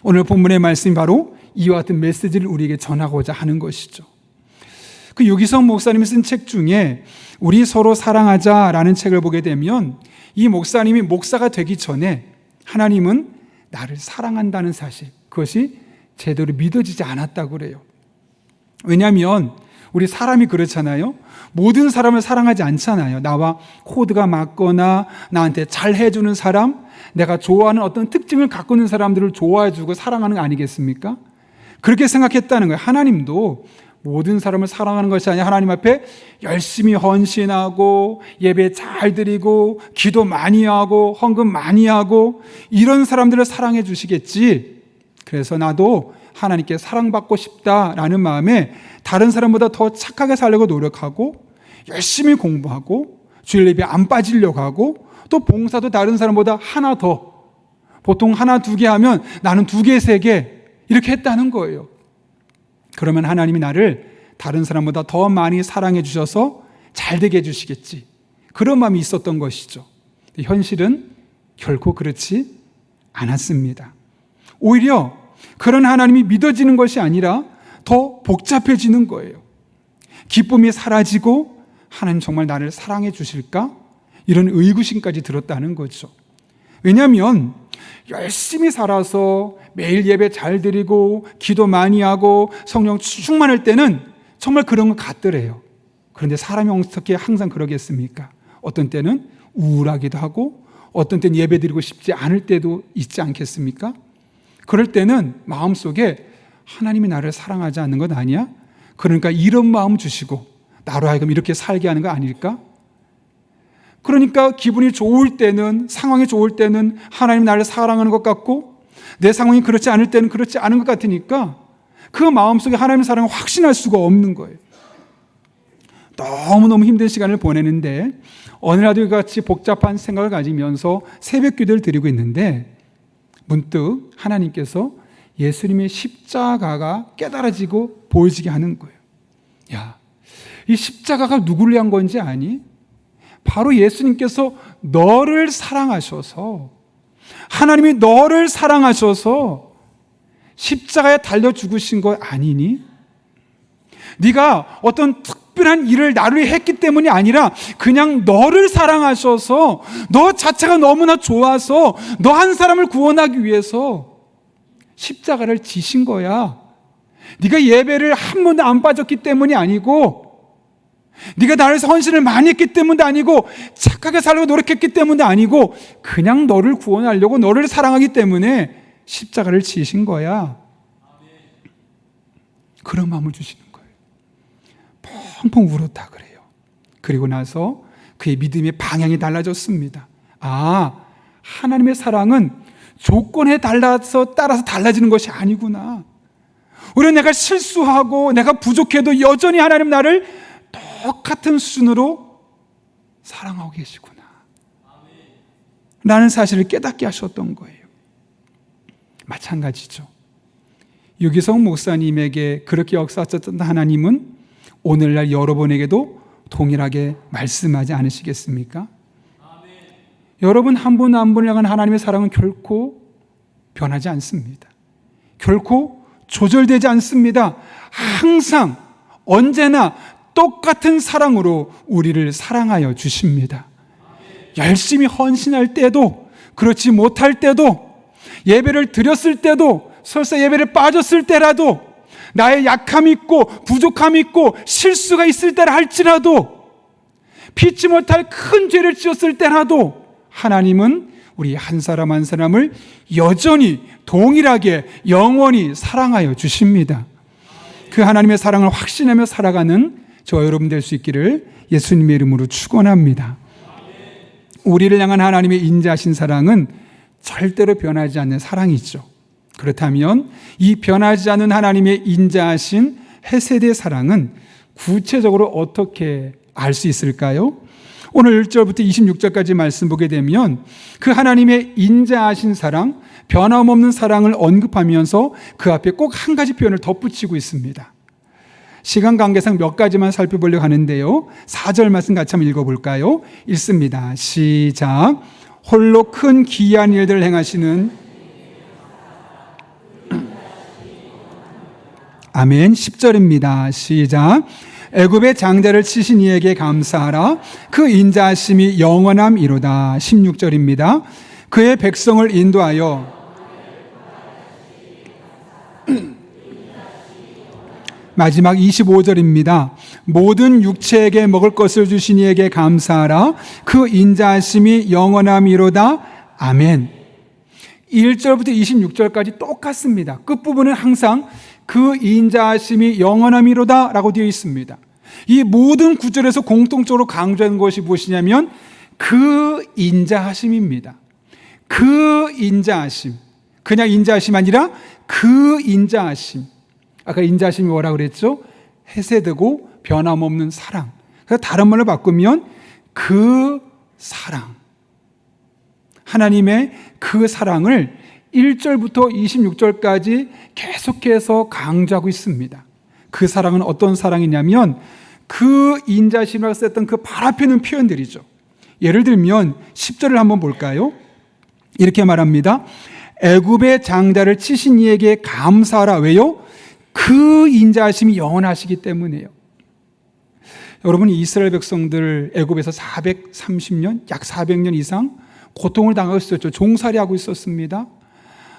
오늘 본문의 말씀이 바로 이와 같은 메시지를 우리에게 전하고자 하는 것이죠. 그 유기성 목사님이 쓴 책 중에 우리 서로 사랑하자라는 책을 보게 되면 이 목사님이 목사가 되기 전에 하나님은 나를 사랑한다는 사실, 그것이 제대로 믿어지지 않았다고 그래요. 왜냐하면 우리 사람이 그렇잖아요. 모든 사람을 사랑하지 않잖아요. 나와 코드가 맞거나 나한테 잘 해주는 사람, 내가 좋아하는 어떤 특징을 갖고 있는 사람들을 좋아해주고 사랑하는 거 아니겠습니까? 그렇게 생각했다는 거예요. 하나님도 모든 사람을 사랑하는 것이 아니라 하나님 앞에 열심히 헌신하고 예배 잘 드리고 기도 많이 하고 헌금 많이 하고 이런 사람들을 사랑해 주시겠지. 그래서 나도 하나님께 사랑받고 싶다라는 마음에 다른 사람보다 더 착하게 살려고 노력하고 열심히 공부하고 주일 예배 안 빠지려고 하고 또 봉사도 다른 사람보다 하나 더, 보통 하나 두 개 하면 나는 두 개, 세 개 이렇게 했다는 거예요. 그러면 하나님이 나를 다른 사람보다 더 많이 사랑해 주셔서 잘 되게 해주시겠지. 그런 마음이 있었던 것이죠. 현실은 결코 그렇지 않았습니다. 오히려 그런 하나님이 믿어지는 것이 아니라 더 복잡해지는 거예요. 기쁨이 사라지고 하나님 정말 나를 사랑해 주실까? 이런 의구심까지 들었다는 거죠. 왜냐하면 열심히 살아서 매일 예배 잘 드리고 기도 많이 하고 성령 충만할 때는 정말 그런 것 같더래요. 그런데 사람이 어떻게 항상 그러겠습니까? 어떤 때는 우울하기도 하고 어떤 때는 예배 드리고 싶지 않을 때도 있지 않겠습니까? 그럴 때는 마음속에 하나님이 나를 사랑하지 않는 것 아니야? 그러니까 이런 마음 주시고 나로 하여금 이렇게 살게 하는 거 아닐까? 그러니까 기분이 좋을 때는, 상황이 좋을 때는 하나님 나를 사랑하는 것 같고 내 상황이 그렇지 않을 때는 그렇지 않은 것 같으니까 그 마음속에 하나님의 사랑을 확신할 수가 없는 거예요. 너무너무 힘든 시간을 보내는데 어느 날도 같이 복잡한 생각을 가지면서 새벽 기도를 드리고 있는데 문득 하나님께서 예수님의 십자가가 깨달아지고 보여지게 하는 거예요. 야, 이 십자가가 누구를 위한 건지 아니? 바로 예수님께서 너를 사랑하셔서, 하나님이 너를 사랑하셔서 십자가에 달려 죽으신 것 아니니? 네가 어떤 특별한 일을 나를 위해 했기 때문이 아니라 그냥 너를 사랑하셔서 너 자체가 너무나 좋아서 너 한 사람을 구원하기 위해서 십자가를 지신 거야. 네가 예배를 한 번도 안 빠졌기 때문이 아니고 네가 나를 위해서 헌신을 많이 했기 때문도 아니고 착하게 살려고 노력했기 때문도 아니고 그냥 너를 구원하려고 너를 사랑하기 때문에 십자가를 지신 거야. 그런 마음을 주시는 거예요. 펑펑 울었다 그래요. 그리고 나서 그의 믿음의 방향이 달라졌습니다. 아, 하나님의 사랑은 조건에 따라서 달라지는 것이 아니구나. 오히려 내가 실수하고 내가 부족해도 여전히 하나님 나를 똑같은 수준으로 사랑하고 계시구나 라는 사실을 깨닫게 하셨던 거예요. 마찬가지죠. 유기성 목사님에게 그렇게 역사하셨던 하나님은 오늘날 여러분에게도 동일하게 말씀하지 않으시겠습니까? 여러분 한 분 한 분을 향한 하나님의 사랑은 결코 변하지 않습니다. 결코 조절되지 않습니다. 항상 언제나 똑같은 사랑으로 우리를 사랑하여 주십니다. 열심히 헌신할 때도 그렇지 못할 때도 예배를 드렸을 때도 설사 예배를 빠졌을 때라도 나의 약함이 있고 부족함이 있고 실수가 있을 때라 할지라도 피치 못할 큰 죄를 지었을 때라도 하나님은 우리 한 사람 한 사람을 여전히 동일하게 영원히 사랑하여 주십니다. 그 하나님의 사랑을 확신하며 살아가는 저와 여러분 될 수 있기를 예수님의 이름으로 축원합니다. 우리를 향한 하나님의 인자하신 사랑은 절대로 변하지 않는 사랑이죠. 그렇다면 이 변하지 않는 하나님의 인자하신 헤세드의 사랑은 구체적으로 어떻게 알 수 있을까요? 오늘 1절부터 26절까지 말씀 보게 되면 그 하나님의 인자하신 사랑, 변함없는 사랑을 언급하면서 그 앞에 꼭 한 가지 표현을 덧붙이고 있습니다. 시간 관계상 몇 가지만 살펴보려고 하는데요. 4절 말씀 같이 한번 읽어볼까요? 읽습니다. 시작. 홀로 큰 기이한 일들을 행하시는 아멘. 10절입니다. 시작. 애굽의 장자를 치신 이에게 감사하라. 그 인자하심이 영원함이로다. 16절입니다. 그의 백성을 인도하여 마지막 25절입니다. 모든 육체에게 먹을 것을 주신 이에게 감사하라. 그 인자하심이 영원함이로다. 아멘. 1절부터 26절까지 똑같습니다. 끝부분은 항상 그 인자하심이 영원함이로다 라고 되어 있습니다. 이 모든 구절에서 공통적으로 강조한 것이 무엇이냐면 그 인자하심입니다. 그 인자하심. 그냥 인자하심 아니라 그 인자하심. 아까 인자하심이 뭐라고 그랬죠? 해세되고 변함없는 사랑. 그래서 다른 말로 바꾸면 그 사랑. 하나님의 그 사랑을 1절부터 26절까지 계속해서 강조하고 있습니다. 그 사랑은 어떤 사랑이냐면 그 인자심이라고 썼던 그 발 앞에 있는 표현들이죠. 예를 들면 10절을 한번 볼까요? 이렇게 말합니다. 애굽의 장자를 치신 이에게 감사하라. 왜요? 그 인자하심이 영원하시기 때문이에요. 여러분, 이스라엘 백성들 애굽에서 430년, 약 400년 이상 고통을 당하고 있었죠. 종살이하고 있었습니다.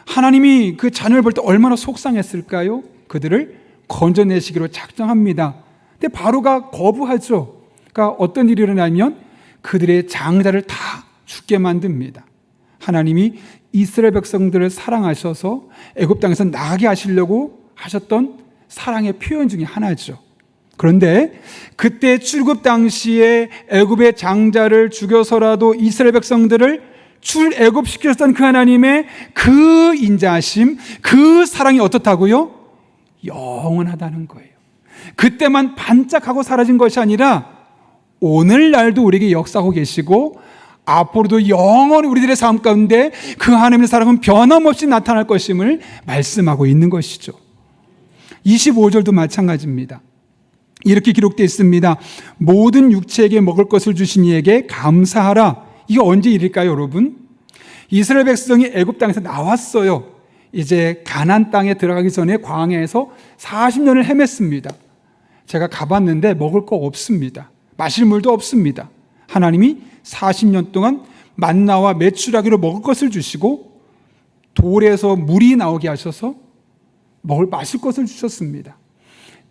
하나님이 그 자녀를 볼 때 얼마나 속상했을까요? 그들을 건져내시기로 작정합니다. 근데 바로가 거부하죠. 그러니까 어떤 일이 일어나면 그들의 장자를 다 죽게 만듭니다. 하나님이 이스라엘 백성들을 사랑하셔서 애굽 땅에서 나게 하시려고 하셨던 사랑의 표현 중에 하나죠. 그런데 그때 출애굽 당시에 애굽의 장자를 죽여서라도 이스라엘 백성들을 출애굽시켰던 그 하나님의 그 인자하심, 그 사랑이 어떻다고요? 영원하다는 거예요. 그때만 반짝하고 사라진 것이 아니라 오늘날도 우리에게 역사하고 계시고 앞으로도 영원히 우리들의 삶 가운데 그 하나님의 사랑은 변함없이 나타날 것임을 말씀하고 있는 것이죠. 25절도 마찬가지입니다. 이렇게 기록되어 있습니다. 모든 육체에게 먹을 것을 주신 이에게 감사하라. 이게 언제 일일까요, 여러분? 이스라엘 백성이 애굽 땅에서 나왔어요. 이제 가나안 땅에 들어가기 전에 광야에서 40년을 헤맸습니다. 제가 가봤는데 먹을 거 없습니다. 마실 물도 없습니다. 하나님이 40년 동안 만나와 메추라기로 먹을 것을 주시고 돌에서 물이 나오게 하셔서 마실 것을 주셨습니다.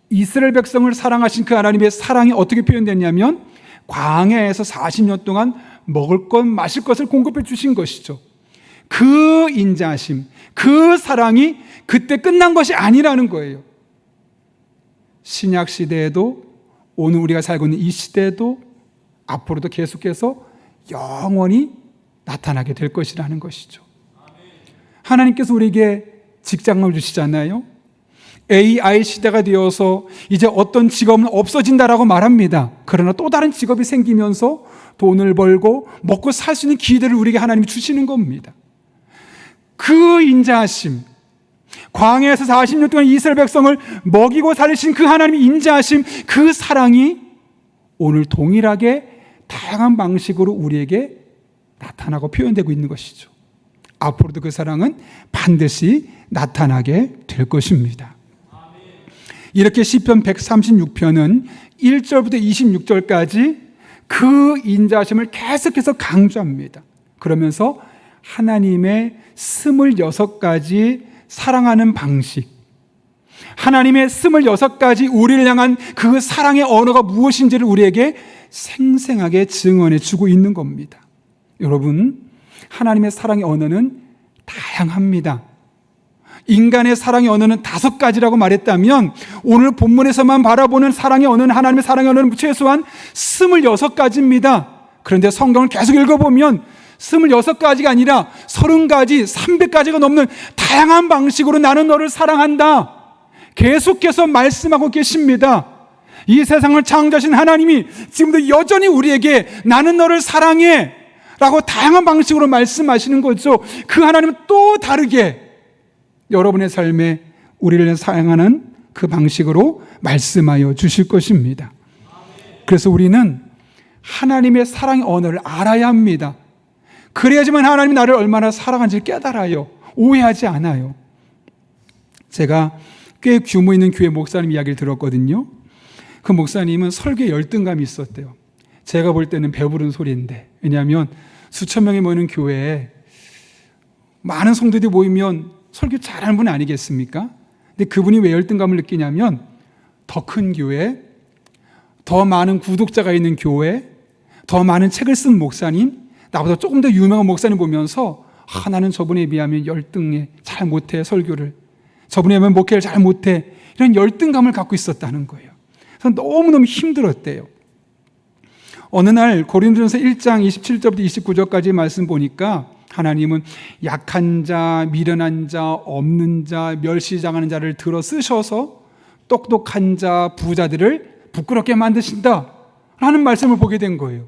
이스라엘 백성을 사랑하신 그 하나님의 사랑이 어떻게 표현됐냐면 광야에서 40년 동안 먹을 것, 마실 것을 공급해 주신 것이죠. 그 인자하심, 그 사랑이 그때 끝난 것이 아니라는 거예요. 신약 시대에도 오늘 우리가 살고 있는 이 시대에도 앞으로도 계속해서 영원히 나타나게 될 것이라는 것이죠. 하나님께서 우리에게 직장을 주시잖아요. AI 시대가 되어서 이제 어떤 직업은 없어진다라고 말합니다. 그러나 또 다른 직업이 생기면서 돈을 벌고 먹고 살 수 있는 기회를 우리에게 하나님이 주시는 겁니다. 그 인자하심, 광야에서 40년 동안 이스라엘 백성을 먹이고 살리신 그 하나님의 인자하심, 그 사랑이 오늘 동일하게 다양한 방식으로 우리에게 나타나고 표현되고 있는 것이죠. 앞으로도 그 사랑은 반드시 나타나게 될 것입니다. 이렇게 시편 136편은 1절부터 26절까지 그 인자하심을 계속해서 강조합니다. 그러면서 하나님의 26가지 사랑하는 방식, 하나님의 26가지 우리를 향한 그 사랑의 언어가 무엇인지를 우리에게 생생하게 증언해 주고 있는 겁니다. 여러분, 하나님의 사랑의 언어는 다양합니다. 인간의 사랑의 언어는 5가지라고 말했다면 오늘 본문에서만 바라보는 사랑의 언어는, 하나님의 사랑의 언어는 최소한 26가지입니다. 그런데 성경을 계속 읽어보면 26가지가 아니라 30가지, 300가지가 넘는 다양한 방식으로 나는 너를 사랑한다, 계속해서 말씀하고 계십니다. 이 세상을 창조하신 하나님이 지금도 여전히 우리에게 나는 너를 사랑해 라고 다양한 방식으로 말씀하시는 거죠. 그 하나님은 또 다르게 여러분의 삶에 우리를 사랑하는 그 방식으로 말씀하여 주실 것입니다. 그래서 우리는 하나님의 사랑의 언어를 알아야 합니다. 그래야지만 하나님이 나를 얼마나 사랑하는지 깨달아요. 오해하지 않아요. 제가 꽤 규모 있는 교회 목사님 이야기를 들었거든요. 그 목사님은 설교에 열등감이 있었대요. 제가 볼 때는 배부른 소리인데, 왜냐하면 수천 명이 모이는 교회에 많은 성도들이 모이면 설교 잘하는 분 아니겠습니까? 근데 그분이 왜 열등감을 느끼냐면 더 큰 교회, 더 많은 구독자가 있는 교회, 더 많은 책을 쓴 목사님, 나보다 조금 더 유명한 목사님 보면서 나는 저분에 비하면 열등해, 잘 못해 설교를, 저분에 비하면 목회를 잘 못해, 이런 열등감을 갖고 있었다는 거예요. 그래서 너무너무 힘들었대요. 어느 날 고린도전서 1장 27절부터 29절까지 말씀 보니까 하나님은 약한 자, 미련한 자, 없는 자, 멸시당하는 자를 들어 쓰셔서 똑똑한 자, 부자들을 부끄럽게 만드신다 라는 말씀을 보게 된 거예요.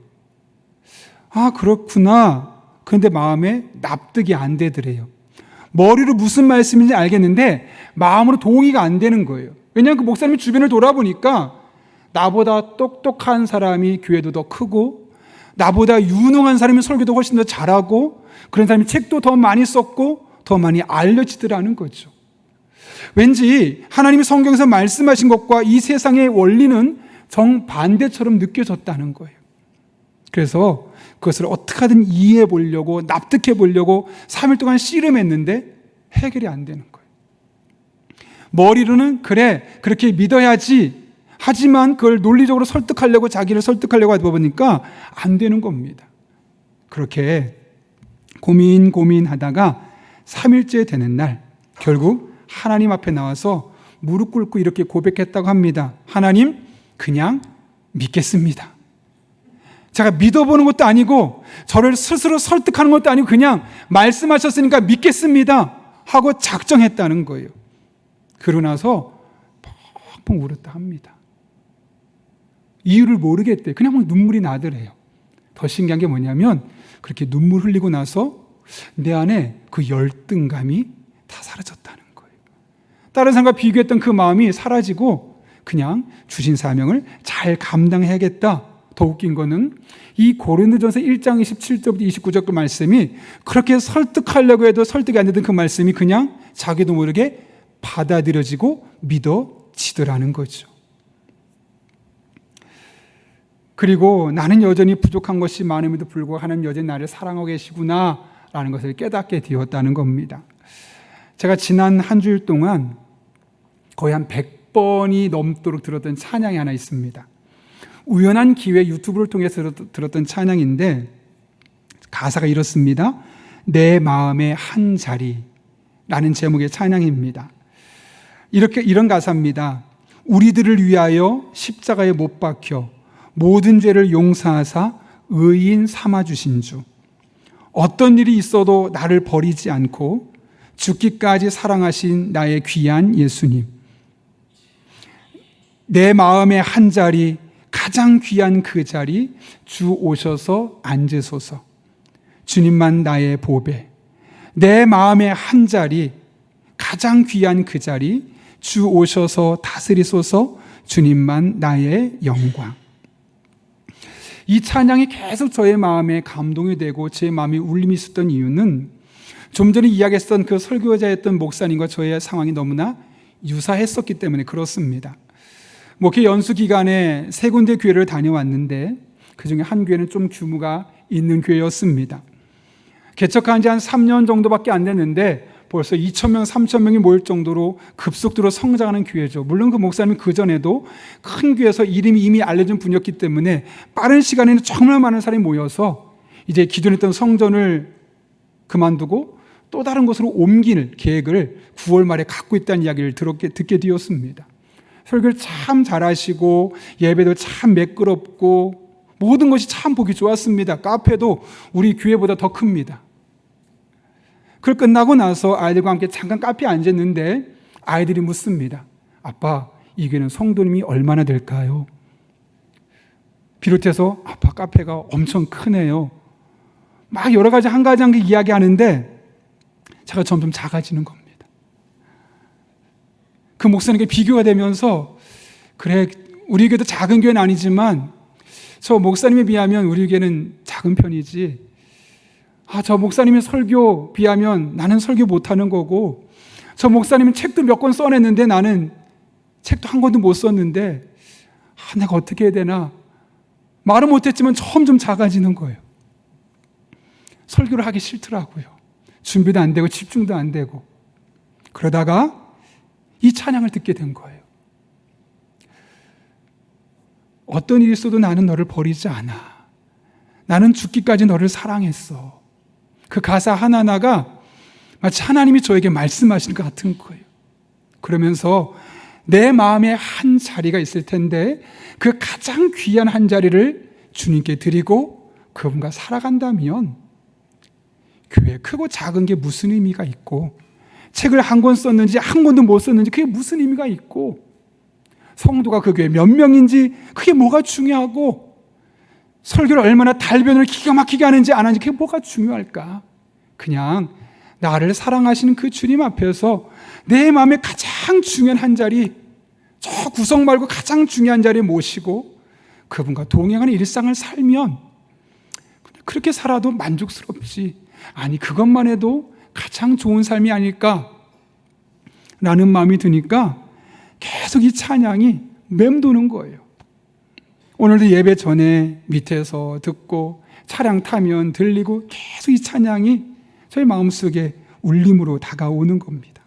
그렇구나. 그런데 마음에 납득이 안 되더래요. 머리로 무슨 말씀인지 알겠는데 마음으로 동의가 안 되는 거예요. 왜냐하면 그 목사님이 주변을 돌아보니까 나보다 똑똑한 사람이 교회도 더 크고, 나보다 유능한 사람이 설교도 훨씬 더 잘하고, 그런 사람이 책도 더 많이 썼고 더 많이 알려지더라는 거죠. 왠지 하나님이 성경에서 말씀하신 것과 이 세상의 원리는 정반대처럼 느껴졌다는 거예요. 그래서 그것을 어떻게 하든 이해해 보려고, 납득해 보려고 3일 동안 씨름했는데 해결이 안 되는 거예요. 머리로는 그래, 그렇게 믿어야지, 하지만 그걸 논리적으로 설득하려고, 자기를 설득하려고 하다 보니까 안 되는 겁니다. 그렇게 고민하다가 3일째 되는 날 결국 하나님 앞에 나와서 무릎 꿇고 이렇게 고백했다고 합니다. 하나님, 그냥 믿겠습니다. 제가 믿어보는 것도 아니고 저를 스스로 설득하는 것도 아니고 그냥 말씀하셨으니까 믿겠습니다 하고 작정했다는 거예요. 그러고 나서 펑펑 울었다 합니다. 이유를 모르겠대. 그냥 막 눈물이 나더래요. 더 신기한 게 뭐냐면 그렇게 눈물 흘리고 나서 내 안에 그 열등감이 다 사라졌다는 거예요. 다른 사람과 비교했던 그 마음이 사라지고 그냥 주신 사명을 잘 감당해야겠다. 더 웃긴 거는 이 고린도전서 1장 27절부터 29절 그 말씀이 그렇게 설득하려고 해도 설득이 안 되던 그 말씀이 그냥 자기도 모르게 받아들여지고 믿어지더라는 거죠. 그리고 나는 여전히 부족한 것이 많음에도 불구하고 하나님 여전히 나를 사랑하고 계시구나 라는 것을 깨닫게 되었다는 겁니다. 제가 지난 한 주일 동안 거의 한 100번이 넘도록 들었던 찬양이 하나 있습니다. 우연한 기회 유튜브를 통해서 들었던 찬양인데 가사가 이렇습니다. 내 마음의 한 자리라는 제목의 찬양입니다. 이런 가사입니다. 우리들을 위하여 십자가에 못 박혀 모든 죄를 용서하사 의인 삼아주신 주, 어떤 일이 있어도 나를 버리지 않고 죽기까지 사랑하신 나의 귀한 예수님, 내 마음의 한 자리, 가장 귀한 그 자리, 주 오셔서 앉으소서. 주님만 나의 보배. 내 마음의 한 자리, 가장 귀한 그 자리, 주 오셔서 다스리소서. 주님만 나의 영광. 이 찬양이 계속 저의 마음에 감동이 되고 제 마음에 울림이 있었던 이유는 좀 전에 이야기했던 그 설교자였던 목사님과 저의 상황이 너무나 유사했었기 때문에 그렇습니다. 목회 연수 기간에 3군데 교회를 다녀왔는데 그중에 한 교회는 좀 규모가 있는 교회였습니다. 개척한 지 한 3년 정도밖에 안 됐는데 벌써 2,000명, 3,000명이 모일 정도로 급속도로 성장하는 교회죠. 물론 그 목사님은 그전에도 큰 교회에서 이름이 이미 알려진 분이었기 때문에 빠른 시간에는 정말 많은 사람이 모여서 이제 기존했던 성전을 그만두고 또 다른 곳으로 옮길 계획을 9월 말에 갖고 있다는 이야기를 듣게 되었습니다. 설교를 참 잘하시고 예배도 참 매끄럽고 모든 것이 참 보기 좋았습니다. 카페도 우리 교회보다 더 큽니다. 그걸 끝나고 나서 아이들과 함께 잠깐 카페에 앉았는데 아이들이 묻습니다. 아빠, 이 교회는 성도님이 얼마나 될까요? 비롯해서 아빠 카페가 엄청 크네요. 막 여러 가지 한 가지 이야기하는데 제가 점점 작아지는 겁니다. 그 목사님께 비교가 되면서 그래, 우리 교회도 작은 교회는 아니지만 저 목사님에 비하면 우리 교회는 작은 편이지, 저 목사님의 설교 비하면 나는 설교 못하는 거고, 저 목사님은 책도 몇 권 써냈는데 나는 책도 한 권도 못 썼는데 내가 어떻게 해야 되나? 말은 못했지만 점점 작아지는 거예요. 설교를 하기 싫더라고요. 준비도 안 되고 집중도 안 되고. 그러다가 이 찬양을 듣게 된 거예요. 어떤 일이 있어도 나는 너를 버리지 않아. 나는 죽기까지 너를 사랑했어. 그 가사 하나하나가 마치 하나님이 저에게 말씀하시는 것 같은 거예요. 그러면서 내 마음에 한 자리가 있을 텐데 그 가장 귀한 한 자리를 주님께 드리고 그분과 살아간다면 교회 크고 작은 게 무슨 의미가 있고, 책을 한 권 썼는지 한 권도 못 썼는지 그게 무슨 의미가 있고, 성도가 그 교회 몇 명인지 그게 뭐가 중요하고, 설교를 얼마나 달변을 기가 막히게 하는지 안 하는지 그게 뭐가 중요할까? 그냥 나를 사랑하시는 그 주님 앞에서 내 마음에 가장 중요한 한 자리, 저 구석 말고 가장 중요한 자리에 모시고 그분과 동행하는 일상을 살면 그렇게 살아도 만족스럽지. 아니, 그것만 해도 가장 좋은 삶이 아닐까 라는 마음이 드니까 계속 이 찬양이 맴도는 거예요. 오늘도 예배 전에 밑에서 듣고 차량 타면 들리고 계속 이 찬양이 저희 마음속에 울림으로 다가오는 겁니다.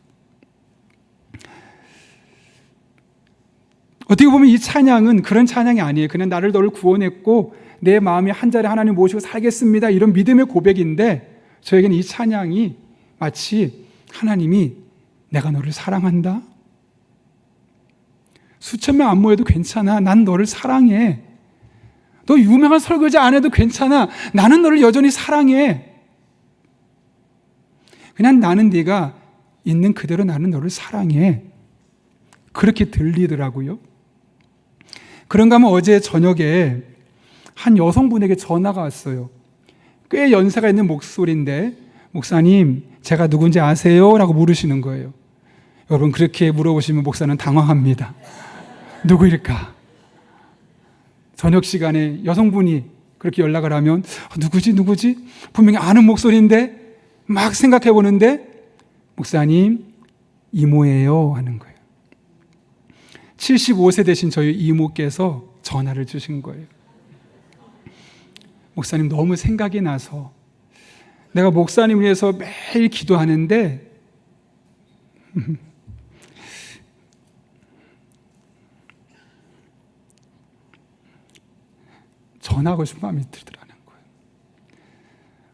어떻게 보면 이 찬양은 그런 찬양이 아니에요. 그냥 나를 너를 구원했고 내 마음에 한 자리 하나님 모시고 살겠습니다, 이런 믿음의 고백인데, 저에게는 이 찬양이 마치 하나님이 내가 너를 사랑한다, 수천 명 안 모여도 괜찮아, 난 너를 사랑해, 너 유명한 설교자 안 해도 괜찮아, 나는 너를 여전히 사랑해, 그냥 나는 네가 있는 그대로 나는 너를 사랑해, 그렇게 들리더라고요. 그런가 하면 어제 저녁에 한 여성분에게 전화가 왔어요. 꽤 연세가 있는 목소리인데, 목사님 제가 누군지 아세요? 라고 물으시는 거예요. 여러분, 그렇게 물어보시면 목사는 당황합니다. 누구일까? 저녁 시간에 여성분이 그렇게 연락을 하면 누구지? 분명히 아는 목소리인데 막 생각해 보는데 목사님 이모예요 하는 거예요. 75세 되신 저희 이모께서 전화를 주신 거예요. 목사님, 너무 생각이 나서 내가 목사님을 위해서 매일 기도하는데 전화하고 싶은 마음이 들더라는 거예요.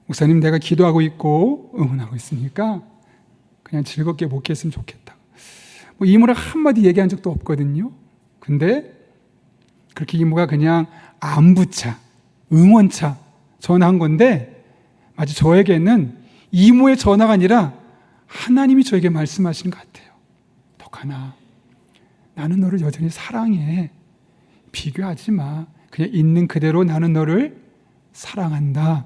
목사님, 내가 기도하고 있고 응원하고 있으니까 그냥 즐겁게 목회했으면 좋겠다. 뭐 이모랑 한마디 얘기한 적도 없거든요. 근데 그렇게 이모가 그냥 안부차, 응원차 전화한 건데, 마치 저에게는 이모의 전화가 아니라 하나님이 저에게 말씀하시는 것 같아요. 덕하나, 나는 너를 여전히 사랑해. 비교하지 마. 그냥 있는 그대로 나는 너를 사랑한다.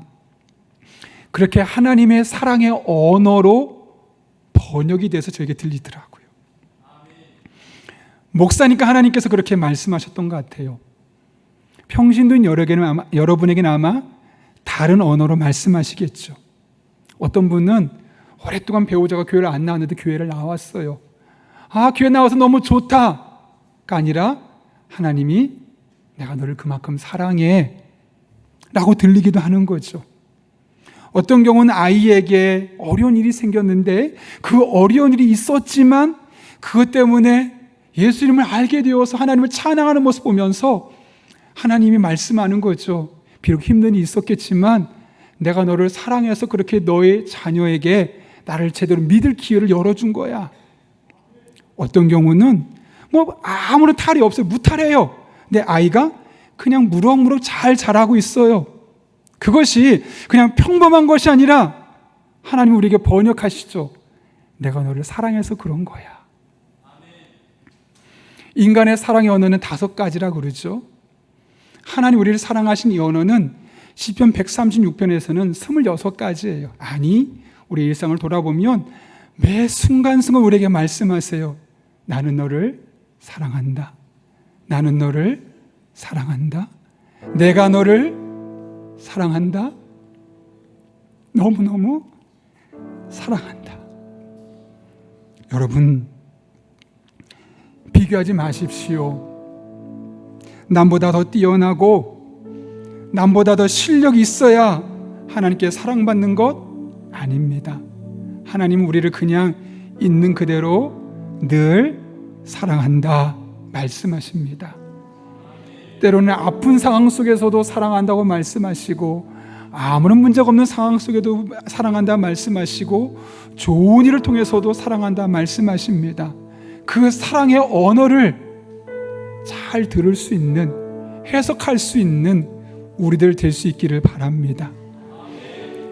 그렇게 하나님의 사랑의 언어로 번역이 돼서 저에게 들리더라고요. 목사니까 하나님께서 그렇게 말씀하셨던 것 같아요. 평신도인 여러분에게는 아마 다른 언어로 말씀하시겠죠. 어떤 분은 오랫동안 배우자가 교회를 안 나왔는데 교회를 나왔어요. 아, 교회 나와서 너무 좋다가 아니라 하나님이 내가 너를 그만큼 사랑해 라고 들리기도 하는 거죠. 어떤 경우는 아이에게 어려운 일이 생겼는데 그 어려운 일이 있었지만 그것 때문에 예수님을 알게 되어서 하나님을 찬양하는 모습 보면서 하나님이 말씀하는 거죠. 비록 힘든 일이 있었겠지만 내가 너를 사랑해서 그렇게 너의 자녀에게 나를 제대로 믿을 기회를 열어준 거야. 어떤 경우는 뭐 아무런 탈이 없어요. 무탈해요. 내 아이가 그냥 무럭무럭 잘 자라고 있어요. 그것이 그냥 평범한 것이 아니라 하나님 우리에게 번역하시죠. 내가 너를 사랑해서 그런 거야. 인간의 사랑의 언어는 5가지라고 그러죠. 하나님 우리를 사랑하신 이 언어는 시편 136편에서는 26가지예요. 아니, 우리 일상을 돌아보면 매 순간순간 우리에게 말씀하세요. 나는 너를 사랑한다. 나는 너를 사랑한다. 내가 너를 사랑한다. 너무너무 사랑한다. 여러분, 비교하지 마십시오. 남보다 더 뛰어나고 남보다 더 실력이 있어야 하나님께 사랑받는 것 아닙니다. 하나님은 우리를 그냥 있는 그대로 늘 사랑한다 말씀하십니다. 때로는 아픈 상황 속에서도 사랑한다고 말씀하시고, 아무런 문제가 없는 상황 속에도 사랑한다 말씀하시고, 좋은 일을 통해서도 사랑한다 말씀하십니다. 그 사랑의 언어를 잘 들을 수 있는, 해석할 수 있는 우리들 될 수 있기를 바랍니다.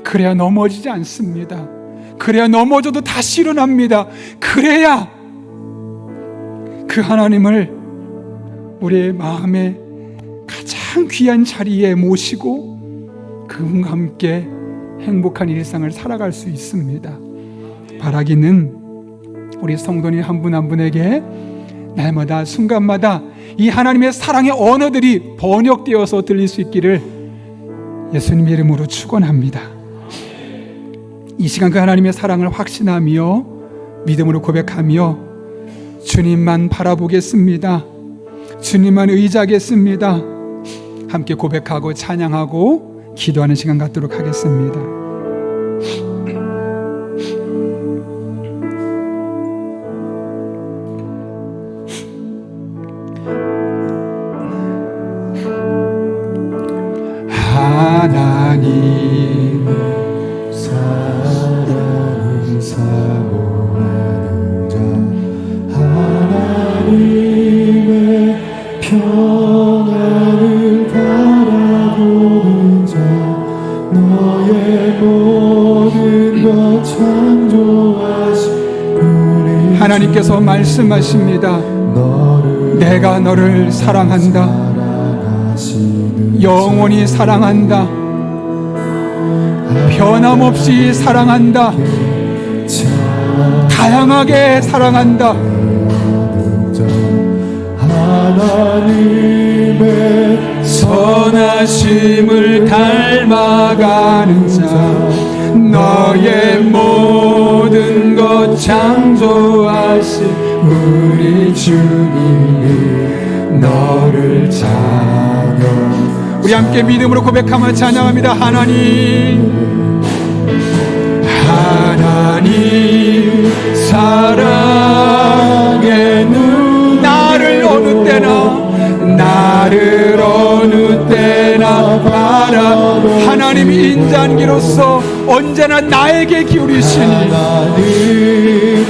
그래야 넘어지지 않습니다. 그래야 넘어져도 다시 일어납니다. 그래야 그 하나님을 우리의 마음에 가장 귀한 자리에 모시고 그분과 함께 행복한 일상을 살아갈 수 있습니다. 바라기는 우리 성도님 한 분 한 분에게 날마다 순간마다 이 하나님의 사랑의 언어들이 번역되어서 들릴 수 있기를 예수님 이름으로 축원합니다. 이 시간 그 하나님의 사랑을 확신하며 믿음으로 고백하며 주님만 바라보겠습니다. 주님만 의지하겠습니다. 함께 고백하고 찬양하고 기도하는 시간 갖도록 하겠습니다. 하나님 사랑을 사모하는 자, 하나님의 평안을 바라보는 자, 너의 모든 것 창조하신 우리 하나님께서 말씀하십니다. 내가 너를 사랑한다. 영원히 사랑한다. 변함없이 사랑한다. 다양하게 사랑한다. 하나님의 선하심을 닮아가는 자, 너의 모든 것 창조하신 우리 주님이 너를 찬양. 우리 함께 믿음으로 고백하며 찬양합니다. 하나님, 하나님 사랑의 눈, 나를 어느 때나 바라. 하나님 인자한기로서 언제나 나에게 기울이시니, 하나님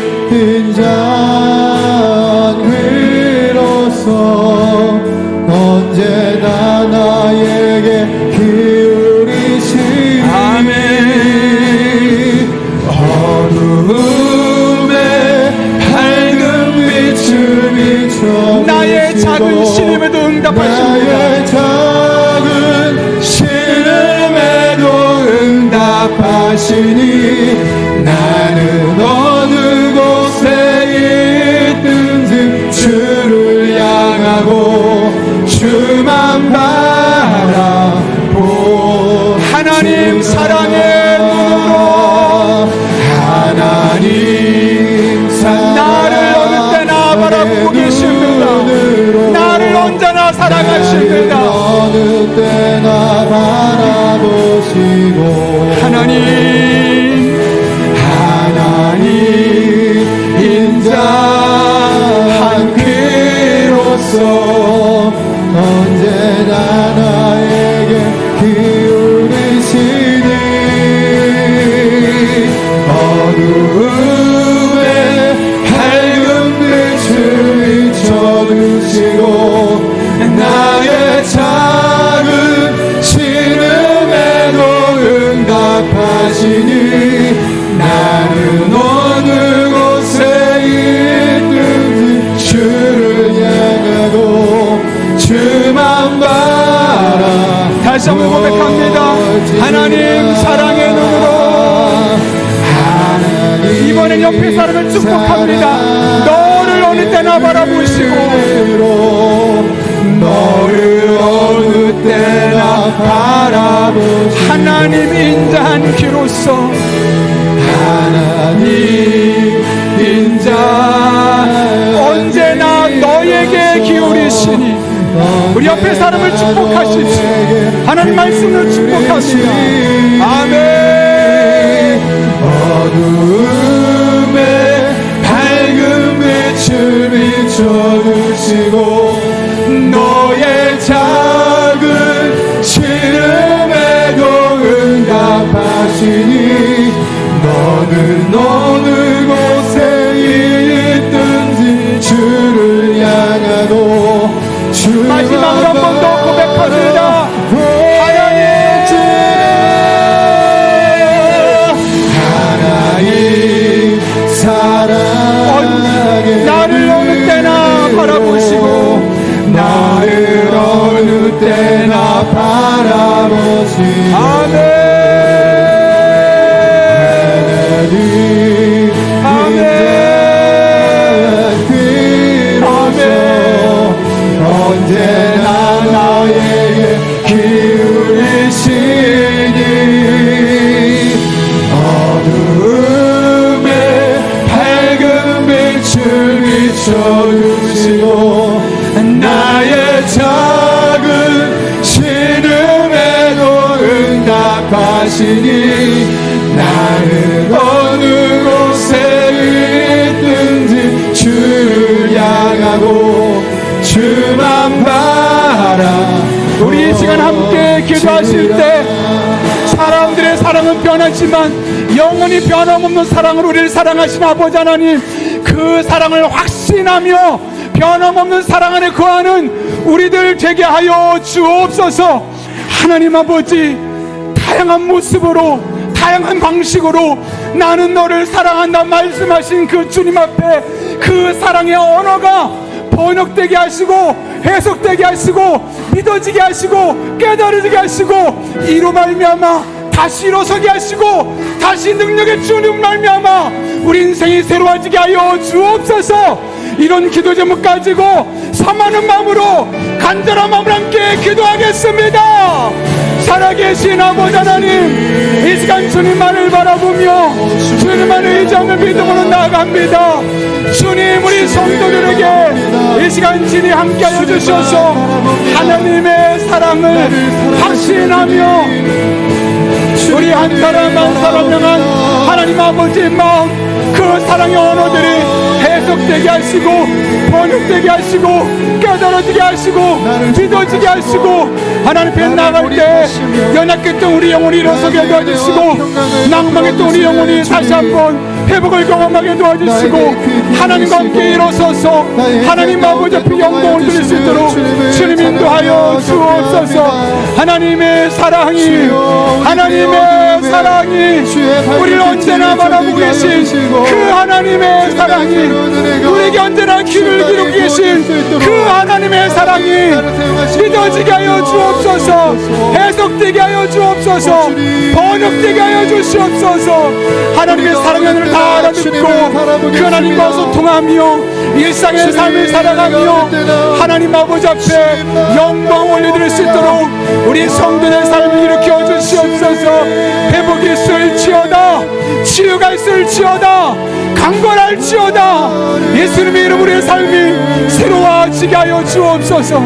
인자한기로서 언제나 나에게 기울이시니. 아멘. 어둠에 밝은 빛을 비춰 나의 작은 신음에도 응답하십니다. 나의 작은 신음에도 응답하시니. 나는 어느 곳에 있든지 주를 향하고 주만 바라보. 하나님 사랑의 눈으로, 하나님 나를 어느 때나 바라보고 계십니다. 나를 언제나 사랑하십니다. 어느 때나 바라보시고. 하나님 인자한 귀로서 언제나 나에게 기울이시니. 어둠에 밝은 빛을 비춰주시고 나의 작은 신음에도 응답하시니. 나는 어느 곳에 있든지 주를 향하고 주만 바라. 다시 한번 고백합니다. 하나님 사랑의 눈으로, 이번엔 옆에 사람을 축복합니다. 너를 어느 때나 바라보시고, 너를 어느 때나 바라보시고. 하나님 인자한 귀로서, 하나님 인자 자 언제나 너에게 기울이시니 우리 옆에 사람을 축복하십시오. 하나님 말씀을 축복합니다. 아멘. 어두움에 밝은 빛을 비춰주시고 너의 작은 시름에도 응답하시니 너는 어느 곳에 있든지 주를 향하고 마지막으로 한 번 더 고백합니다. 하나님 사랑하게 나를 어느 때나 바라보시고 나를 어느 때나 바라보시고 아멘. 언제나 나에게 기울이시니 어두움에 밝은 빛을 비춰주시고 나의 작은 신음에도 응답하시니 나는 어느 곳에 있든지 주를 향하고 주만 바라. 우리 이 시간 함께 기도하실 때 사람들의 사랑은 변하지만 영원히 변함없는 사랑으로 우리를 사랑하신 아버지 하나님, 그 사랑을 확신하며 변함없는 사랑 안에 거하는 우리들 되게 하여 주옵소서. 하나님 아버지, 다양한 모습으로 다양한 방식으로 나는 너를 사랑한다 말씀하신 그 주님 앞에 그 사랑의 언어가 번역되게 하시고 해석되게 하시고 믿어지게 하시고 깨달아지게 하시고 이로 말미암아 다시 일어서게 하시고 다시 능력의 주님 말미암아 우리 인생이 새로워지게 하여 주옵소서. 이런 기도 제목 가지고 사모하는 마음으로 간절한 마음으로 함께 기도하겠습니다. 살아계신 아버지 하나님, 이 시간 주님만을 바라보며 주님만을 의지하며 믿음으로 나아갑니다. 주님, 우리 성도들에게 이 시간 진히 함께하여 주셔서 하나님의 사랑을 확신하며 우리 한 사람 한 사람 향한 하나님 아버지의 마음, 그 사랑의 언어들이 해석되게 하시고 번역되게 하시고 깨달아지게 하시고 믿어지게 하시고 하나님 앞에 나갈 때 연약했던 우리 영혼이 일어서게 도와주시고 낭망했던 우리 영혼이 다시 한번 회복을 경험하게 도와주시고 하나님과 함께 일어서서 하나님 아버지 앞에 영광을 드릴 수 있도록 주님 인도하여 주옵소서. 하나님의 사랑이 우리를 언제나 바라보고 계신 그 하나님의 사랑이 우리에게 언제나 귀를 기울이고 계신 그 하나님의 사랑이 믿어지게 하여 주옵소서. 해석되게 하여 주옵소서. 번역되게 하여 주시옵소서. 하나님의 사랑의 하늘을 다 알아듣고 그 하나님과 소통하며 일상의 삶을 살아가며 하나님 아버지 앞에 영광 올려드릴 수 있도록 우리 성도의 삶을 일으켜 주시옵소서. 회복이 있을지어다, 치유가 있을지어다, 강건할지어다. 예수님의 이름으로 우리의 삶이 새로워지게 하여 주옵소서.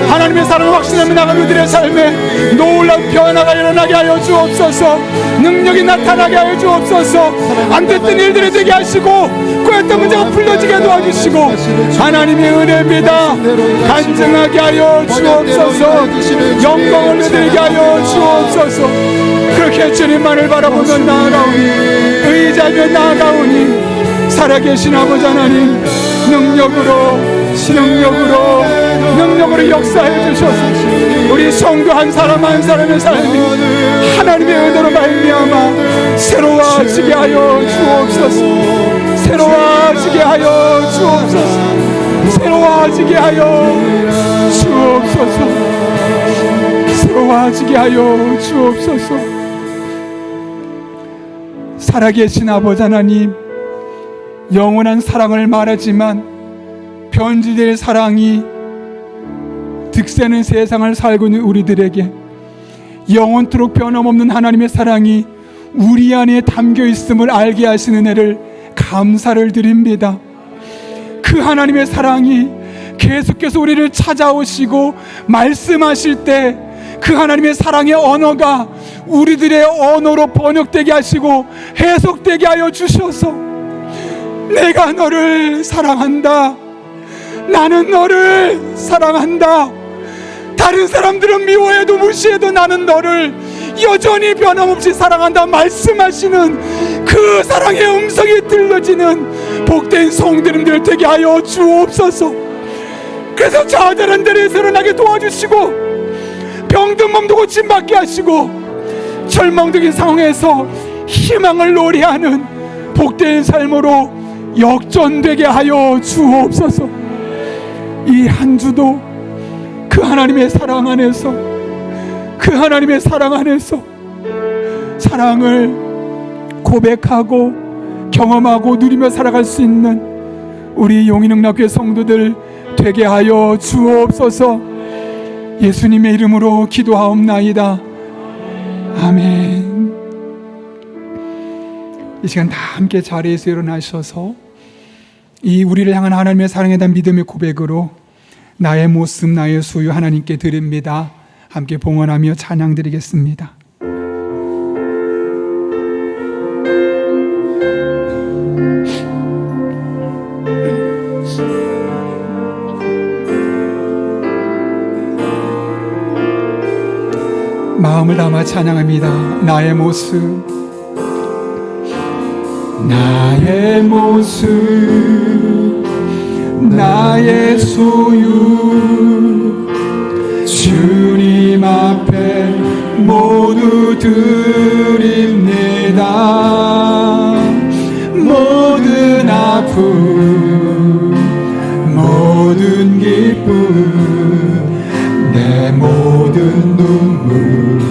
하나님의 사랑을 확신하며 나가는 우리들의 삶에 놀라운 변화가 일어나게 하여 주옵소서. 능력이 나타나게 하여 주옵소서. 안 됐던 일들이 되게 하시고 꼬였던 문제가 풀려지게 도와주시고 하나님의 은혜입니다. 간증하게 하여 주옵소서. 영광을 내드리게 하여 주옵소서. 그렇게 주님만을 바라보며 나아가오니 의지하며 나아가오니 살아계신 아버지 하나님, 능력으로 역사해 주셔서 우리 성도 한 사람 한 사람의 삶이 하나님의 은혜로 말미암아 새로워지게 하여 주옵소서. 새로워지게 하여 주옵소서. 새로워지게 하여 주옵소서. 새로워지게 하여 주옵소서. 살아계신 아버지 하나님, 영원한 사랑을 말하지만 변질될 사랑이 득세는 세상을 살고 있는 우리들에게 영원토록 변함없는 하나님의 사랑이 우리 안에 담겨 있음을 알게 하시는 은혜를 감사를 드립니다. 그 하나님의 사랑이 계속해서 우리를 찾아오시고 말씀하실 때 그 하나님의 사랑의 언어가 우리들의 언어로 번역되게 하시고 해석되게 하여 주셔서 내가 너를 사랑한다, 나는 너를 사랑한다, 다른 사람들은 미워해도 무시해도 나는 너를 여전히 변함없이 사랑한다 말씀하시는 그 사랑의 음성이 들려지는 복된 성도님들 되게 하여 주옵소서. 그래서 좌절한 데를 일어나게 도와주시고 병든 몸도 고침받게 하시고 절망적인 상황에서 희망을 노래하는 복된 삶으로 역전되게 하여 주옵소서. 이 한 주도 그 하나님의 사랑 안에서, 그 하나님의 사랑 안에서 사랑을 고백하고 경험하고 누리며 살아갈 수 있는 우리 용인흥락교회 성도들 되게 하여 주옵소서. 예수님의 이름으로 기도하옵나이다. 아멘. 이 시간 다 함께 자리에서 일어나셔서 이 우리를 향한 하나님의 사랑에 대한 믿음의 고백으로 나의 모습, 나의 소유 하나님께 드립니다. 함께 봉헌하며 찬양 드리겠습니다. 마음을 담아 찬양합니다. 나의 모습, 나의 모습, 나의 소유, 주님 앞에 모두 드립니다. 모든 아픔, 모든 기쁨, 내 모든 눈물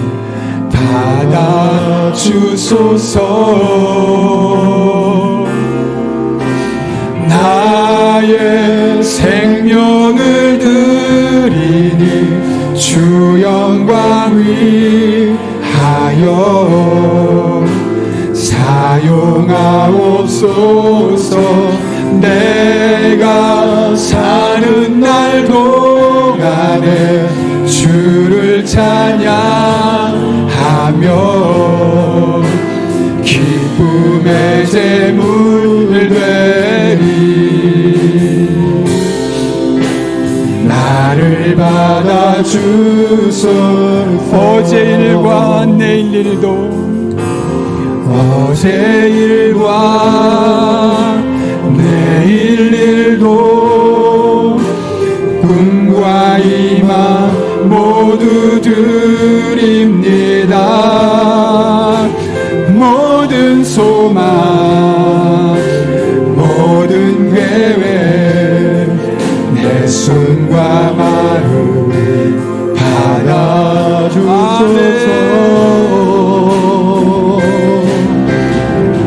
받아주소서. 나의 생명을 드리니 주 영광 위하여 사용하옵소서. 내가 사는 날 동안에 주를 찬양하며 기쁨의 제물 되리. 나를 받아주소. 어제 일과 내일 일도, 어제 일과 내일 일도, 꿈과 희망 모두 드립니다. 모든 소망, 모든 계획, 내 손과 마음 받아주소서.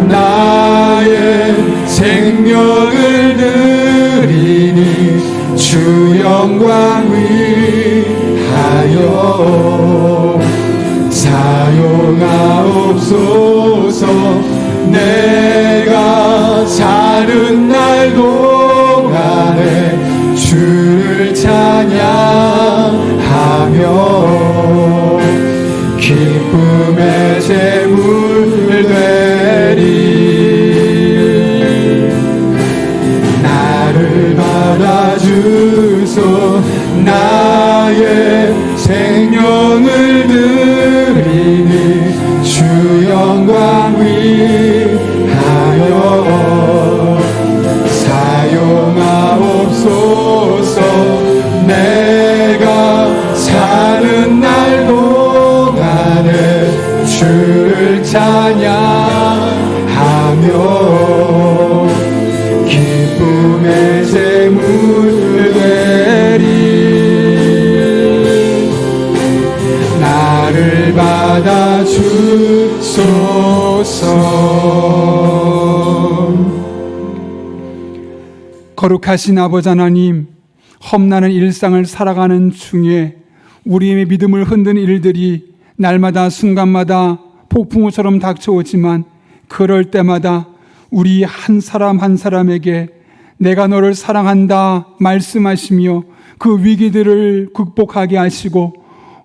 나의 생명을 드리니 주 영광 위하여 사용하옵소서. 내가 사는 날 동안에 주를 찬양하며 기쁨의 제물 되리. 나를 받아주소. 나의 생명을 드리니 주 영광 위하여 사용하옵소서. 내가 사는 날 동안에 주를 찬양하며 기쁨의 제물 되리. 나를 받아주소서. 거룩하신 아버지 하나님, 험난한 일상을 살아가는 중에 우리의 믿음을 흔드는 일들이 날마다 순간마다 폭풍우처럼 닥쳐오지만 그럴 때마다 우리 한 사람 한 사람에게 내가 너를 사랑한다 말씀하시며 그 위기들을 극복하게 하시고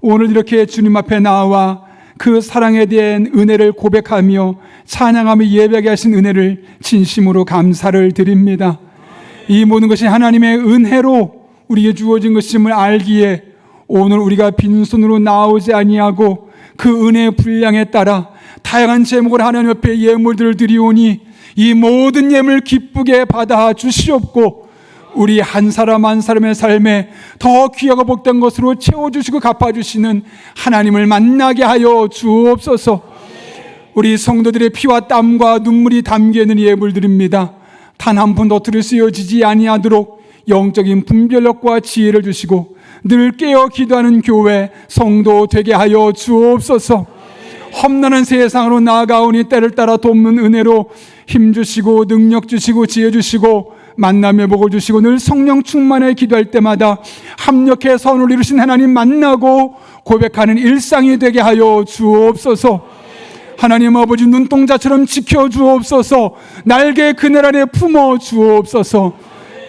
오늘 이렇게 주님 앞에 나와 그 사랑에 대한 은혜를 고백하며 찬양하며 예배하게 하신 은혜를 진심으로 감사를 드립니다. 이 모든 것이 하나님의 은혜로 우리에게 주어진 것임을 알기에 오늘 우리가 빈손으로 나오지 아니하고 그 은혜의 분량에 따라 다양한 제목을 하나님 앞에 예물들을 드리오니 이 모든 예물 기쁘게 받아 주시옵고 우리 한 사람 한 사람의 삶에 더 귀하고 복된 것으로 채워주시고 갚아주시는 하나님을 만나게 하여 주옵소서. 우리 성도들의 피와 땀과 눈물이 담겨있는 예물들입니다. 단 한 푼도 들을 쓰여지지 아니하도록 영적인 분별력과 지혜를 주시고 늘 깨어 기도하는 교회 성도 되게 하여 주옵소서. 험난한 세상으로 나아가오니 때를 따라 돕는 은혜로 힘주시고 능력 주시고 지혜 주시고 만남의 복을 주시고 늘 성령 충만에 기도할 때마다 합력해 선을 이루신 하나님 만나고 고백하는 일상이 되게 하여 주옵소서. 하나님 아버지 눈동자처럼 지켜주옵소서. 날개 그늘 안에 품어주옵소서.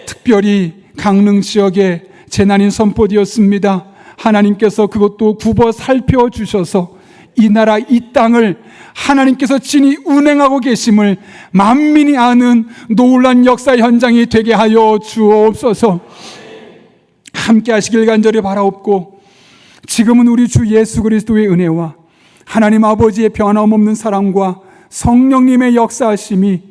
특별히 강릉 지역에 재난이 선포되었습니다. 하나님께서 그것도 굽어 살펴주셔서 이 나라 이 땅을 하나님께서 친히 운행하고 계심을 만민이 아는 놀라운 역사 현장이 되게 하여 주옵소서. 함께 하시길 간절히 바라옵고 지금은 우리 주 예수 그리스도의 은혜와 하나님 아버지의 변함없는 사랑과 성령님의 역사하심이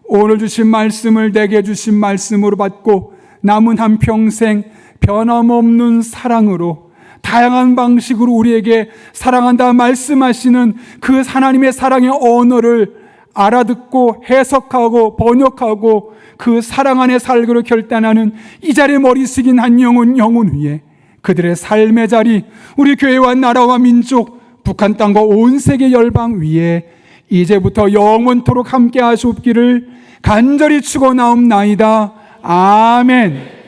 오늘 주신 말씀을 내게 주신 말씀으로 받고 남은 한평생 변함없는 사랑으로 다양한 방식으로 우리에게 사랑한다 말씀하시는 그 하나님의 사랑의 언어를 알아듣고 해석하고 번역하고 그 사랑 안에 살기로 결단하는 이 자리에 머리 숙인 한 영혼 위에 그들의 삶의 자리, 우리 교회와 나라와 민족, 북한 땅과 온 세계 열방 위에 이제부터 영원토록 함께 하시옵기를 간절히 축원하옵나이다. 아멘.